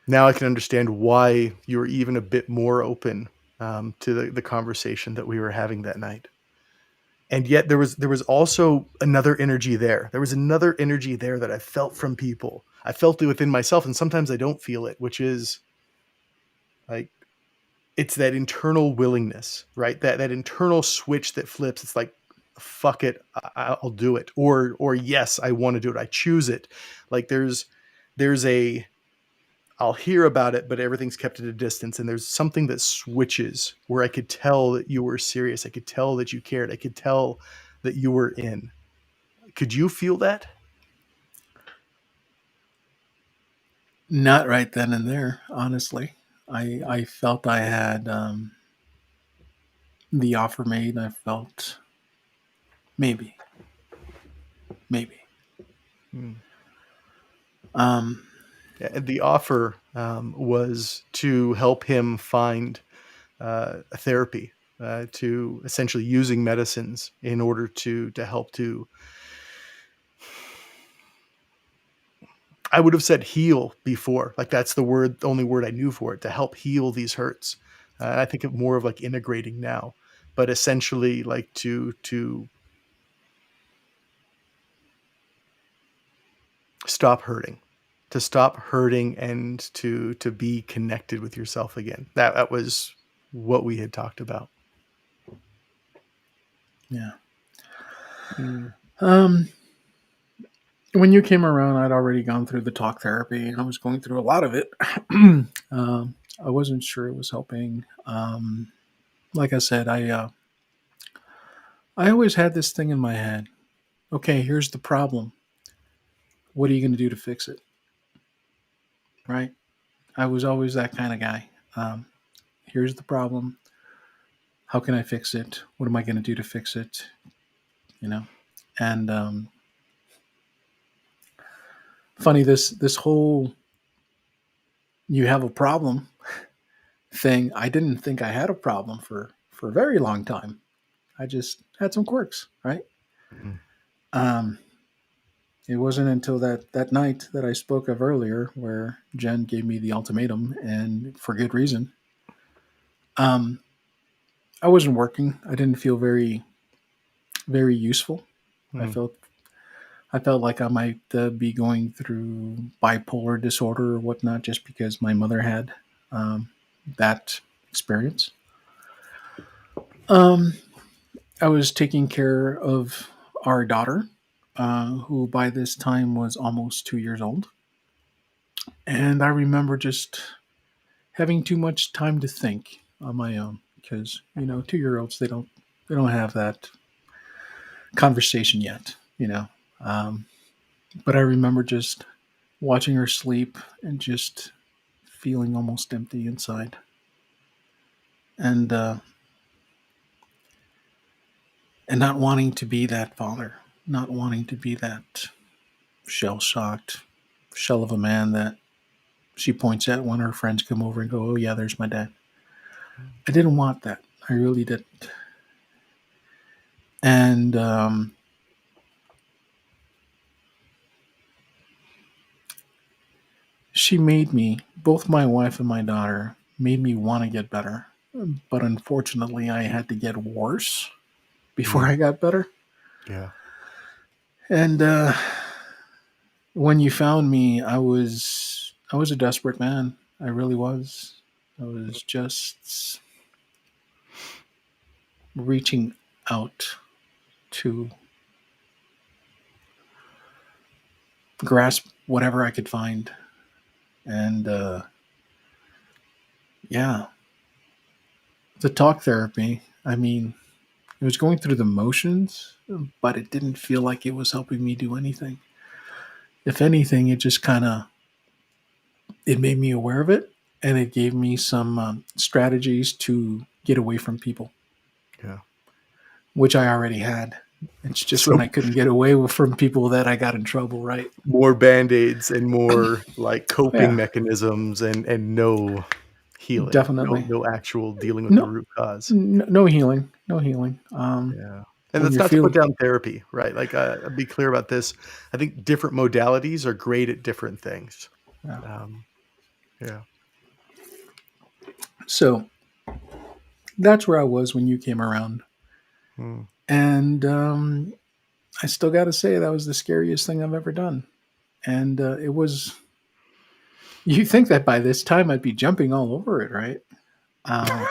now I can understand why you were even a bit more open to the conversation that we were having that night. And yet there was also another energy there. There was another energy there that I felt from people. I felt it within myself, and sometimes I don't feel it, which is like it's that internal willingness, right? That internal switch that flips. It's like, fuck it, I'll do it, or yes, I want to do it. I choose it. Like there's a I'll hear about it, but everything's kept at a distance. And there's something that switches where I could tell that you were serious. I could tell that you cared. I could tell that you were in. Could you feel that? Not right then and there, honestly. I felt I had the offer made. I felt maybe, maybe. Mm. Um, Yeah, and the offer was to help him find a therapy, to essentially using medicines in order to help to, I would have said heal before, like that's the only word I knew for it, to help heal these hurts. I think of more of like integrating now, but essentially like to stop hurting, to stop hurting and to be connected with yourself again. That was what we had talked about. yeah. Mm. Um, when you came around, I'd already gone through the talk therapy. I was going through a lot of it. I wasn't sure it was helping. Like I said, I always had this thing in my head. Okay, here's the problem. What are you going to do to fix it? Right? I was always that kind of guy. Here's the problem. How can I fix it? What am I going to do to fix it? You know, and funny this whole you have a problem thing. I didn't think I had a problem for a very long time. I just had some quirks, right? Mm. Um, it wasn't until that night that I spoke of earlier, where Jen gave me the ultimatum, and for good reason. Um, I wasn't working. I didn't feel very useful. I Mm. felt I felt like I might be going through bipolar disorder or whatnot, just because my mother had um, that experience. Um, I was taking care of our daughter, who by this time was almost 2 years old. And I remember just having too much time to think on my own because, 2 year olds, they don't have that conversation yet, you know. Um, but I remember just watching her sleep and just feeling almost empty inside. And not wanting to be that father, not wanting to be that shell shocked shell of a man that she points at when her friends come over and go, "Oh yeah, there's my dad." I didn't want that. I really didn't. And she made me, both my wife and my daughter, made me want to get better. But unfortunately, I had to get worse before Mm. I got better. Yeah. And when you found me, I was a desperate man. I really was. I was just reaching out to grasp whatever I could find. And yeah, the talk therapy, I mean, it was going through the motions, but it didn't feel like it was helping me do anything. If anything, it just kind of it made me aware of it, and it gave me some strategies to get away from people, Yeah. which I already had. It's just when So I couldn't get away from people that I got in trouble, right? more band-aids and more like Oh, coping yeah, mechanisms and no healing, no definitely. no actual dealing with the No, root cause. no healing, no healing. Yeah. And When that's you're not to put feeling, down therapy, right? Like, be clear about this. I think different modalities are great at different things. yeah. Um, yeah. So that's where I was when you came around, Mm. and I still got to say that was the scariest thing I've ever done. And it was. You think that by this time I'd be jumping all over it, right? Uh,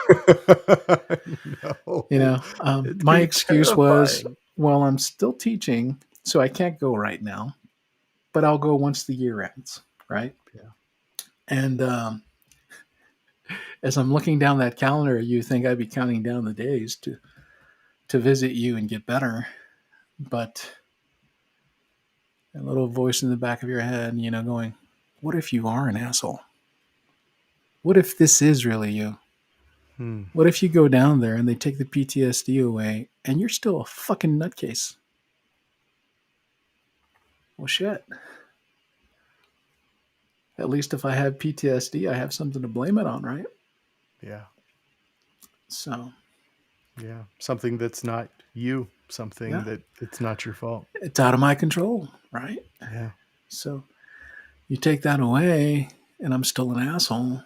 No, it can My be excuse was, terrifying. well, I'm still teaching, so I can't go right now, but I'll go once the year ends, right? Yeah. And as I'm looking down that calendar, you think I'd be counting down the days to visit you and get better, but a little voice in the back of your head, going, "What if you are an asshole? What if this is really you? Hmm. What if you go down there and they take the PTSD away and you're still a fucking nutcase?" well, shit. At least if I have PTSD, I have something to blame it on, right? Yeah. So, Yeah. Something that's not you, something yeah, that it's not your fault. it's out of my control, right? Yeah. So, you take that away, and I'm still an asshole.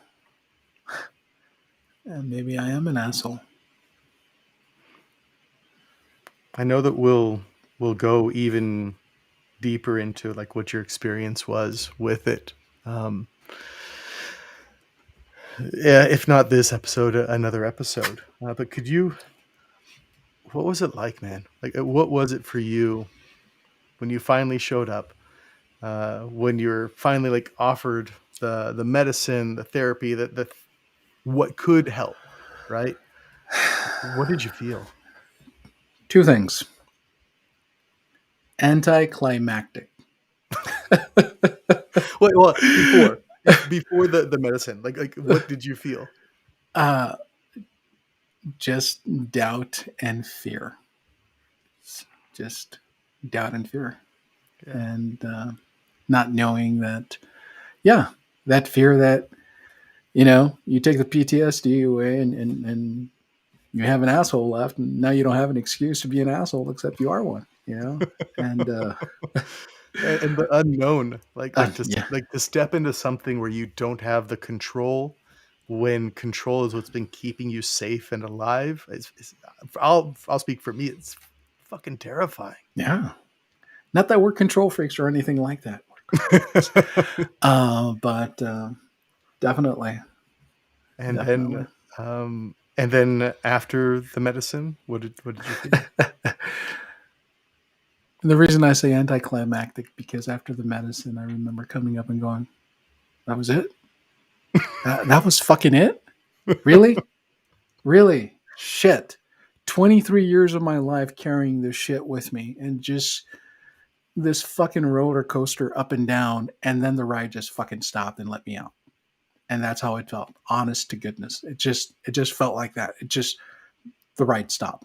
And maybe I am an asshole. I know that we'll go even deeper into like what your experience was with it. Um, yeah, if not this episode, another episode. But could you? What was it like, man? Like, what was it for you when you finally showed up? When you're finally like offered the medicine, the therapy, that what could help, right? What did you feel? Two things: anticlimactic. Wait, well, before the medicine, like what did you feel? Uh, just doubt and fear. Just doubt and fear. Yeah. And not knowing that, yeah, that fear that, you know, you take the PTSD away and you have an asshole left, and now you don't have an excuse to be an asshole except you are one, you know? And And the unknown, yeah, like to step into something where you don't have the control, when control is what's been keeping you safe and alive. I'll speak for me. It's fucking terrifying. yeah. Not that we're control freaks or anything like that. But definitely, and definitely. then and then after the medicine, what did you feel? And the reason I say anticlimactic because after the medicine, I remember coming up and going, "That was it. That was fucking it. Really, really, shit. 23 years of my life carrying this shit with me, and just this fucking roller coaster up and down, and then the ride just fucking stopped and let me out." And that's how it felt. Honest to goodness, it just felt like that. It just the ride stopped,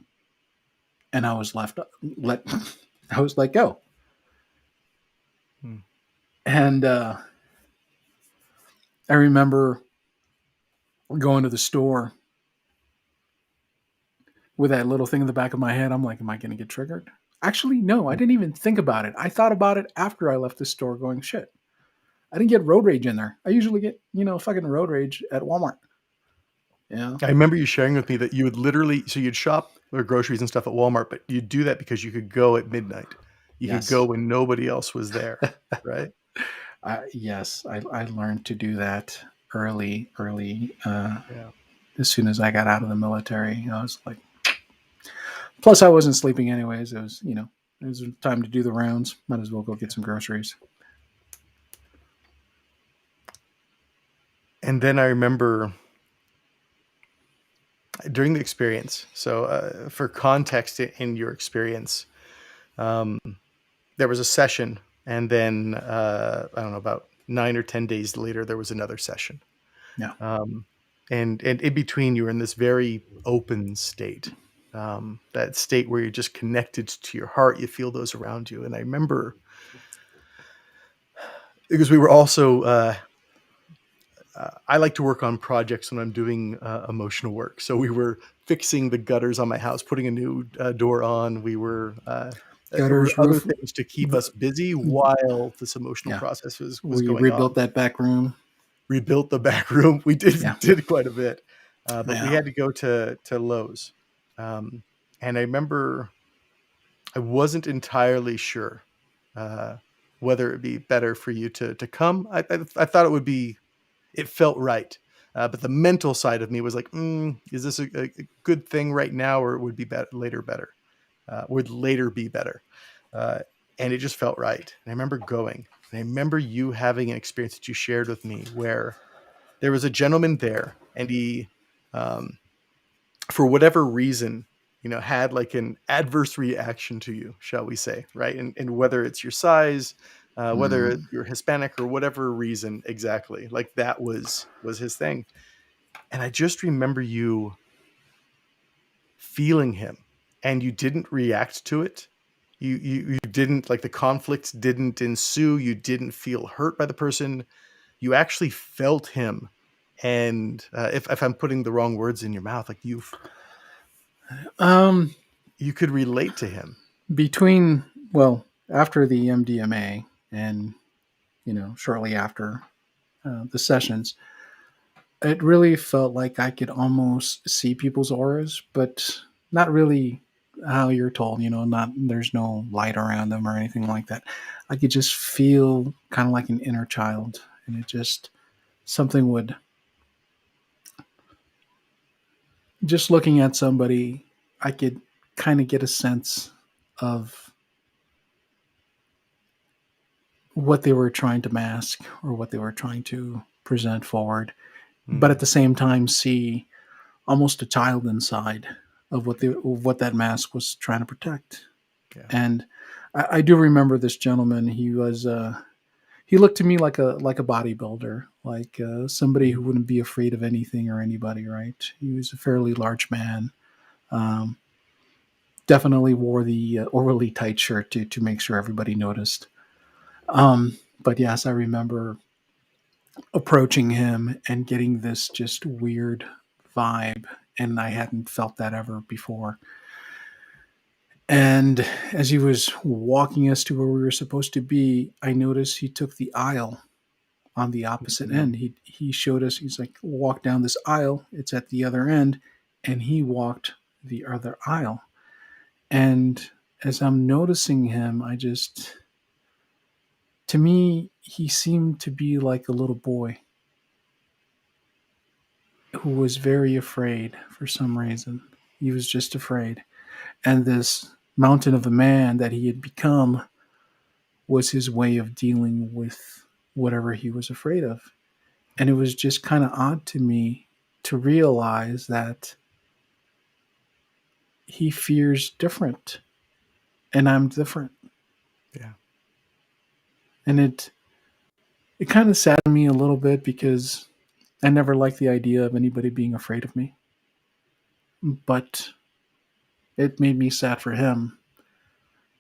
and I was let I was let go. Hmm. And I remember going to the store with that little thing in the back of my head. I'm like, am I going to get triggered? Actually, no, I didn't even think about it. I thought about it after I left the store going, shit, I didn't get road rage in there. I usually get, fucking road rage at Walmart. Yeah. I remember you sharing with me that you would literally, so you'd shop or groceries and stuff at Walmart, but you'd do that because you could go at midnight. You could go Yes. when nobody else was there, right? Yes, I learned to do that early. Yeah. As soon as I got out of the military, I was like, plus I wasn't sleeping anyways. It was time to do the rounds. Might as well go get some groceries. And then I remember during the experience. So, for context in your experience, um, there was a session, and then I don't know, about 9 or 10 days later, there was another session. Yeah. Um, and in between, you were in this very open state, that state where you're just connected to your heart. You feel those around you. And I remember because we were also I like to work on projects when I'm doing emotional work. So we were fixing the gutters on my house, putting a new door on. There were Gutters, other roof. things to keep us busy while this emotional Yeah. process was We going rebuilt on. that back room. Rebuilt the back room. We did Yeah. did quite a bit, but we Yeah. had to go to Lowe's, um, and I remember I wasn't entirely sure uh, whether it'd be better for you to come. I thought it would be. It felt right. But the mental side of me was like, is this a good thing right now, or would be better later? Better would later be better, uh, and it just felt right. And I remember going, and I remember you having an experience that you shared with me where there was a gentleman there, and he, um, for whatever reason, had like an adverse reaction to you, shall we say, right? And whether it's your size, whether Mm. you're Hispanic or whatever reason exactly, like that was his thing. And I just remember you feeling him, and you didn't react to it. You didn't, like, the conflict didn't ensue. You didn't feel hurt by the person. You actually felt him. And if I'm putting the wrong words in your mouth, like, Um, you could relate to him. between well, after the MDMA and shortly after the sessions, it really felt like I could almost see people's auras, but not really how you're told. Not there's no light around them or anything like that. I could just feel kind of like an inner child, and it just something would just looking at somebody, I could kind of get a sense of what they were trying to mask or what they were trying to present forward, but at Mm, the same time see almost a child inside of what that mask was trying to protect. yeah. And I do remember this gentleman. He looked to me like a bodybuilder, like somebody who Mhm. wouldn't be afraid of anything or anybody. Right? He was a fairly large man. Um, Definitely wore the overly tight shirt to make sure everybody noticed. But yes, I remember approaching him and getting this just weird vibe, and I hadn't felt that ever before. And as he was walking us to where we were supposed to be, I noticed he took the aisle on the opposite Mhm. end. He showed us. He's like, walk down this aisle. It's at the other end, and he walked the other aisle. And as I'm noticing him, to me, he seemed to be like a little boy who was very afraid for some reason. He was just afraid. And this mountain of a man that he had become was his way of dealing with whatever he was afraid of. And it was just kind of odd to me to realize that he fears different and I'm different. Yeah. And it kind of saddened me a little bit because I never liked the idea of anybody being afraid of me. But it made me sad for him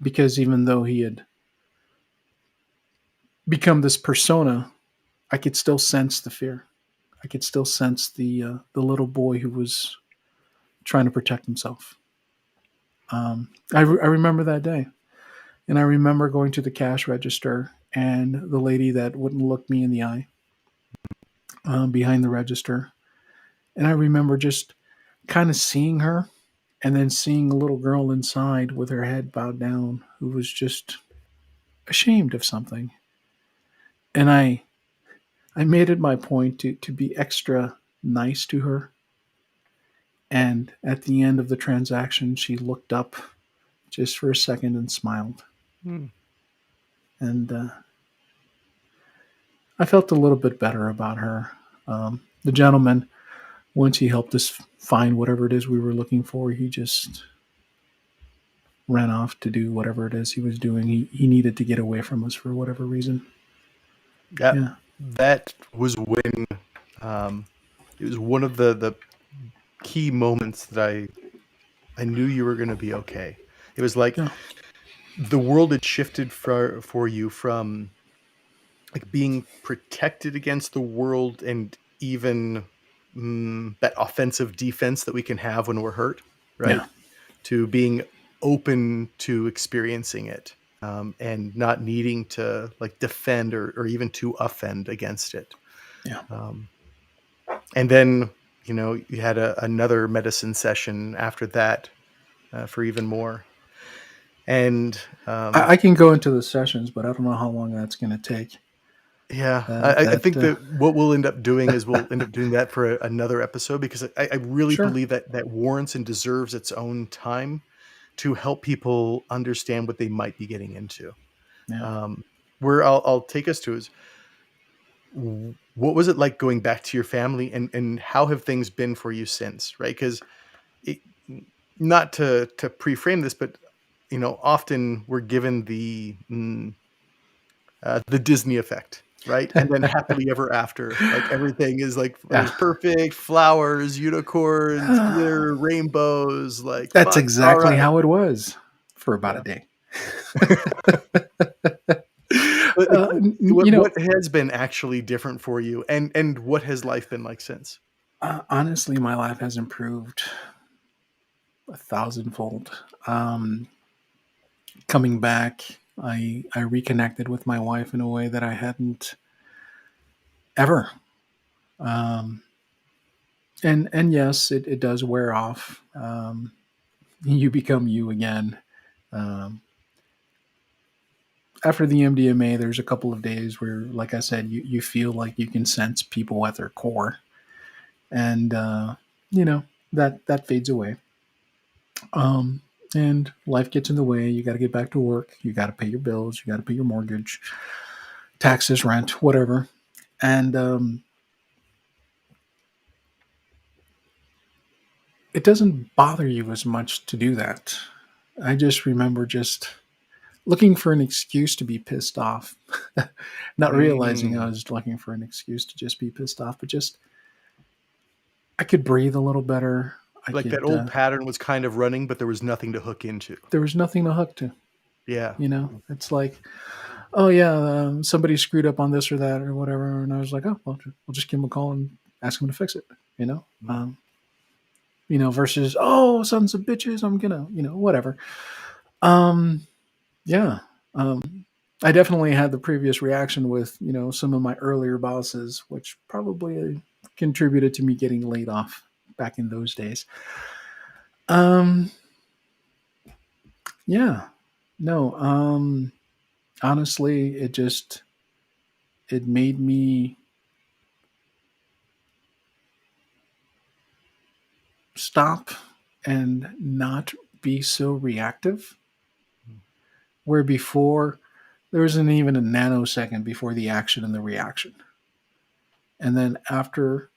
because even though he had become this persona, I could still sense the fear. I could still sense the little boy who was trying to protect himself. I remember that day, and I remember going to the cash register, and the lady that wouldn't look me in the eye behind the register, and I remember just kind of seeing her, and then seeing a little girl inside with her head bowed down, who was just ashamed of something, and I made it my point to be extra nice to her. And at the end of the transaction, she looked up just for a second and smiled. Mm. And I felt a little bit better about her. The gentleman, once he helped us find whatever it is we were looking for, he just ran off to do whatever it is he was doing. He needed to get away from us for whatever reason. Yeah. Yeah. That was when um, it was one of the key moments that I knew you were going to be okay. It was like Yeah. the world had shifted for you from, like, being protected against the world and even that offensive defense that we can have when we're hurt, right? Yeah. To being open to experiencing it, and not needing to, like, defend or even to offend against it. Yeah. Um, and then, you had another medicine session after that, for even more. And I can go into the sessions, but I don't know how long that's going to take. yeah, I That think that what we'll end up doing is we'll end up doing that for another episode, because I really Sure. believe that that warrants and deserves its own time to help people understand what they might be getting into. Yeah. Um, where I'll take us to is, what was it like going back to your family, and how have things been for you since, right? Because it, not to pre-frame this, but often we're given the Disney effect, right? And then happily ever after, like, everything is like Yeah. is perfect, flowers, unicorns, glitter, rainbows, like, That's fun. All exactly right, how it was for about a yeah, day. But, like, You know, what has been actually different for you, and what has life been like since? honestly, my life has improved a thousandfold. Coming back, I reconnected with my wife in a way that I hadn't ever. Um, and yes, it does wear off. You become you again. Um, After the MDMA, there's a couple of days where, like I said, you feel like you can sense people at their core, and you know that fades away. Um, and life gets in the way. You got to get back to work. You got to pay your bills. You got to pay your mortgage, taxes, rent, whatever. And it doesn't bother you as much to do that. I just remember just looking for an excuse to be pissed off, not realizing I Mm. was looking for an excuse to just be pissed off, but just I could breathe a little better. I Like, that could. old pattern was kind of running, but there was nothing to hook into. There was nothing to hook to. Yeah. It's like, oh yeah, somebody screwed up on this or that or whatever, and I was like, oh, well, we'll just give them a call and ask them to fix it. You know, Mm. um, versus oh, sons of bitches, I'm gonna, whatever. Um, yeah. I definitely had the previous reaction with some of my earlier bosses, which probably contributed to me getting laid off back in those days. Um, yeah, no. Honestly, it made me stop and not be so reactive. Where before there wasn't even a nanosecond before the action and the reaction. And then after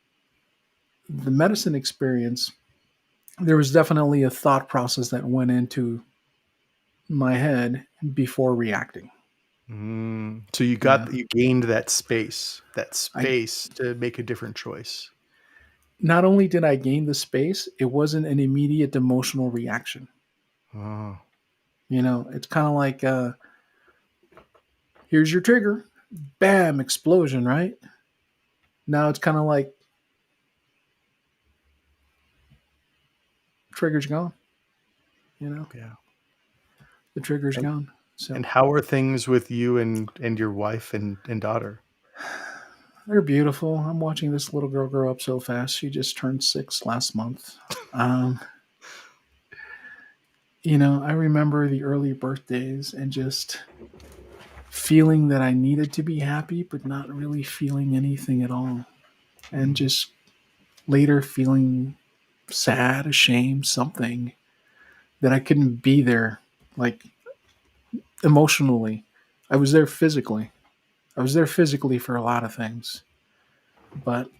the medicine experience, there was definitely a thought process that went into my head before reacting. Mm. So you Yeah. gained that I space to make a different choice. Not only did I gain the space, it wasn't an immediate emotional reaction. Oh, It's kind of like here's your trigger, bam, explosion, right? Now it's kind of like trigger's gone, you know, yeah. the trigger's And gone. So how are things with you and your wife and daughter? they're beautiful. I'm watching this little girl grow up so fast. She just turned 6 last month. Um, I remember the early birthdays and just feeling that I needed to be happy, but not really feeling anything at all. And Mm. just later feeling sad, ashamed, something that I couldn't be there, like emotionally. I was there physically. I was there physically for a lot of things, but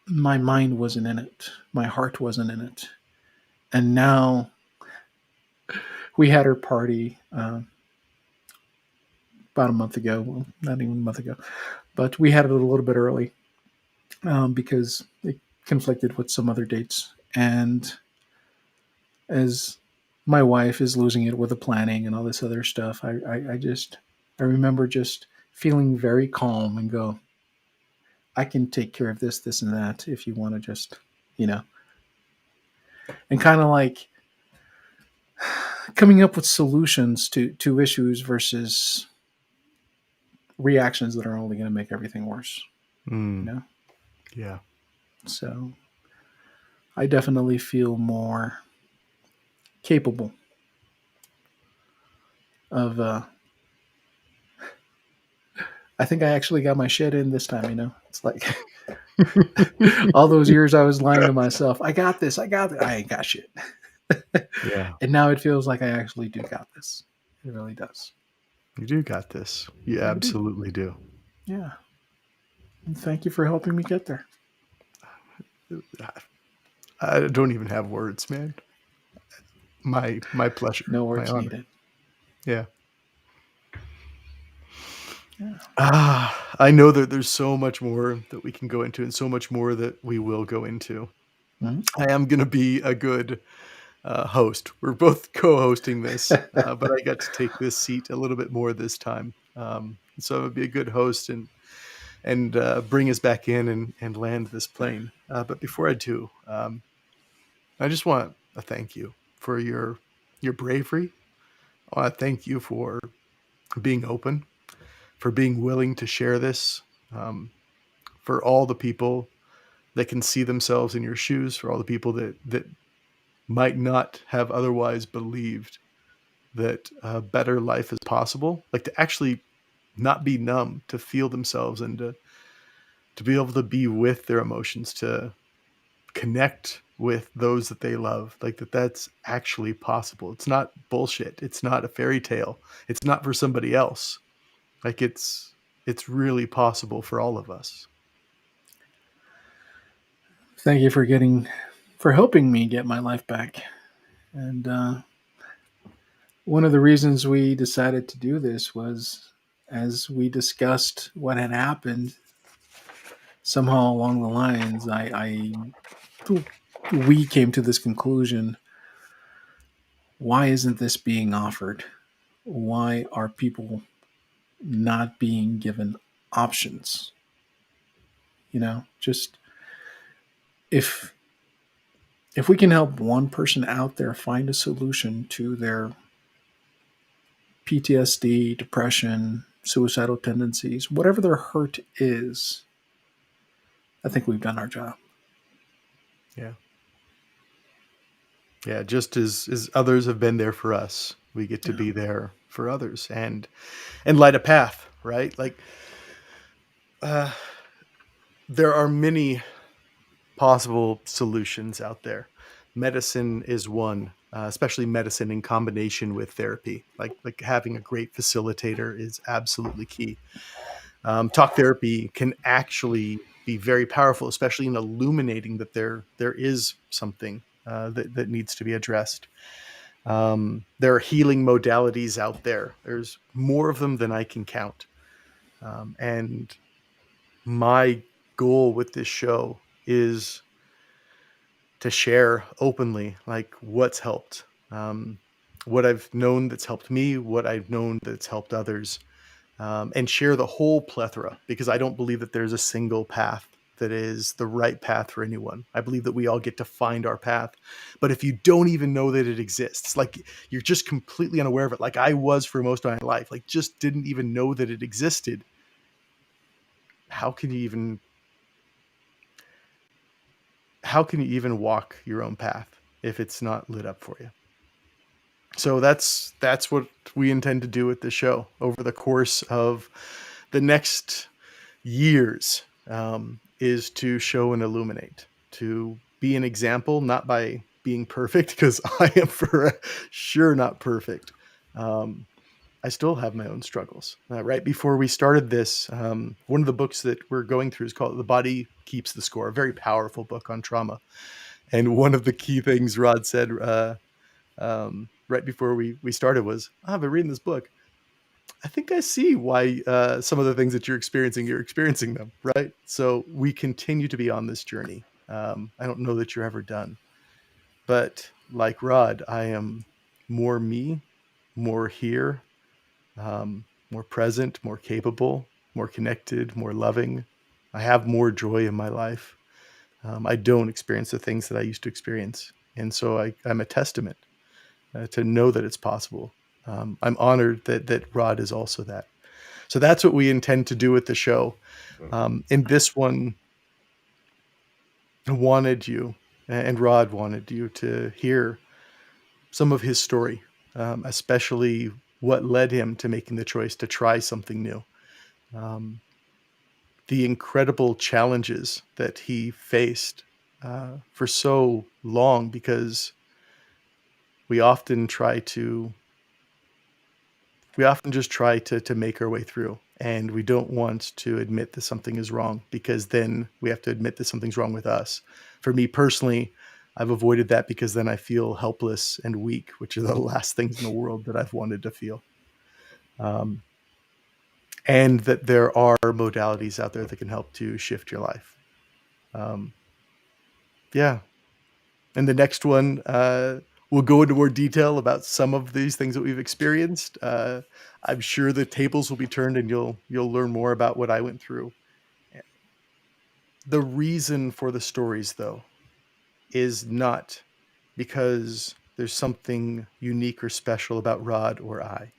my mind wasn't in it. My heart wasn't in it. And now we had our party about a month ago. Well, not even a month ago, but we had it a little bit early because it conflicted with some other dates. And as my wife is losing it with the planning and all this other stuff, I remember just feeling very calm and go, I can take care of this, and that if you want to just, you know, and kind of like coming up with solutions to issues versus reactions that are only going to make everything worse, you Mm. know? Yeah. So I definitely feel more capable of, I think I actually got my shit in this time. It's like all those years I was lying to myself, I got this, I got it. I ain't got shit. Yeah. And now it feels like I actually do got this. It really does. You do got this. You I do. absolutely do. Yeah. And thank you for helping me get there. I don't even have words, man. My pleasure. No My words honor. needed. Yeah. Yeah. I know that there's so much more that we can go into and so much more that we will go into. Mhm. I am going to be a good host. We're both co-hosting this, but I got to take this seat a little bit more this time. So it'd be a good host and bring us back in and land this plane. But before I do, I just want to thank you for your bravery. I want to thank you for being open, for being willing to share this, for all the people that can see themselves in your shoes, for all the people that might not have otherwise believed that a better life is possible, like to actually not be numb, to feel themselves and to be able to be with their emotions, to connect with those that they love, like that's actually possible. It's not bullshit. It's not a fairy tale. It's not for somebody else. Like it's really possible for all of us. Thank you for helping me get my life back. And one of the reasons we decided to do this was, as we discussed what had happened, somehow along the lines, we came to this conclusion: why isn't this being offered? Why are people not being given options? Just if we can help one person out there find a solution to their PTSD, depression, suicidal tendencies, whatever their hurt is, I think we've done our job. Yeah. Yeah. Just as others have been there for us, we get to be there for others and light a path, right? Like, there are many possible solutions out there. Medicine is one, especially medicine in combination with therapy. Like having a great facilitator is absolutely key. Talk therapy can actually be very powerful, especially in illuminating that there is something that needs to be addressed. There are healing modalities out there. There's more of them than I can count. And my goal with this show is to share openly, like what's helped, what I've known that's helped me, what I've known that's helped others, and share the whole plethora, because I don't believe that there's a single path that is the right path for anyone. I believe that we all get to find our path. But if you don't even know that it exists, like you're just completely unaware of it, like I was for most of my life, like just didn't even know that it existed, how can you even walk your own path if it's not lit up for you? So that's what we intend to do with the show over the course of the next years, is to show and illuminate, to be an example, not by being perfect, because I am for sure not perfect. I still have my own struggles. Right before we started this, one of the books that we're going through is called The Body Keeps the Score, a very powerful book on trauma. And one of the key things Rod said right before we started was, I've been reading this book. I think I see why some of the things that you're experiencing them, right? So we continue to be on this journey. I don't know that you're ever done. But like Rod, I am more me, more here, more present, more capable, more connected, more loving. I have more joy in my life. I don't experience the things that I used to experience. And so I'm a testament to know that it's possible. I'm honored that Rod is also that. So that's what we intend to do with the show. In this one, Rod wanted you to hear some of his story, especially what led him to making the choice to try something new. The incredible challenges that he faced for so long, because we often just try to make our way through, and we don't want to admit that something is wrong, because then we have to admit that something's wrong with us. For me personally, I've avoided that because then I feel helpless and weak, which are the last things in the world that I've wanted to feel. And that there are modalities out there that can help to shift your life. Yeah. And the next one, we'll go into more detail about some of these things that we've experienced. I'm sure the tables will be turned, and you'll learn more about what I went through. The reason for the stories, though, is not because there's something unique or special about Rod or I.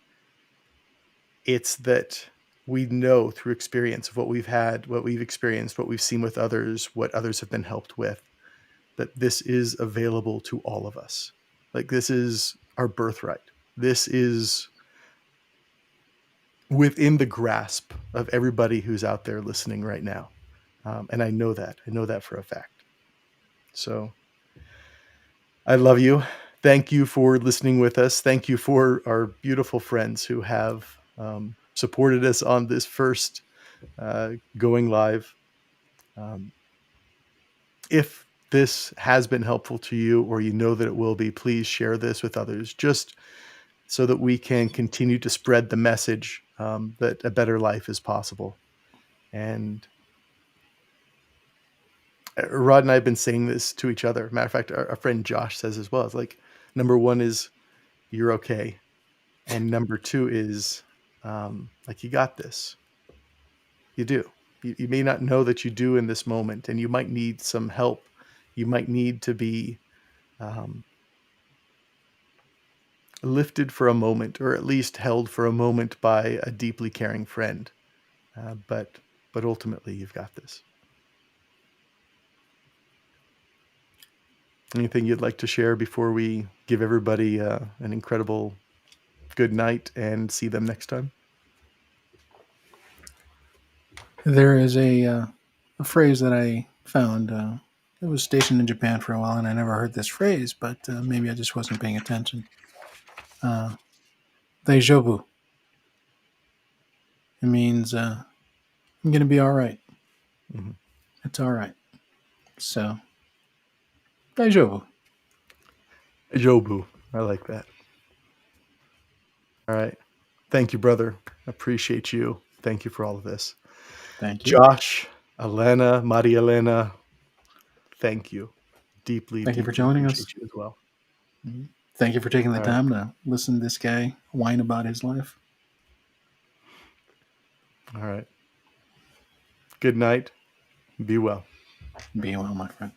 It's that we know through experience of what we've had, what we've experienced, what we've seen with others, what others have been helped with, that this is available to all of us. Like, this is our birthright. This is within the grasp of everybody who's out there listening right now. And I know that. I know that for a fact. So I love you. Thank you for listening with us. Thank you for our beautiful friends who have supported us on this first going live. If this has been helpful to you, or you know that it will be, please share this with others, just so that we can continue to spread the message that a better life is possible. And Rod and I have been saying this to each other. Matter of fact, our friend Josh says as well. It's like, number one is you're okay. And number two is like, you got this. You do. You may not know that you do in this moment, and you might need some help. You might need to be lifted for a moment, or at least held for a moment by a deeply caring friend. But ultimately, you've got this. Anything you'd like to share before we give everybody an incredible good night and see them next time? There is a phrase that I found. I was stationed in Japan for a while, and I never heard this phrase, but maybe I just wasn't paying attention. Daijoubu. It means I'm going to be all right. Mm-hmm. It's all right. So, Daijoubu. Jobu. I like that. All right. Thank you, brother. Appreciate you. Thank you for all of this. Thank you. Josh, Elena, Maria Elena, thank you. Deeply, Thank you for deeply joining us. appreciate you as well. Thank you for taking the All right. time to listen to this guy whine about his life. All right. Good night. Be well. Be well, my friend.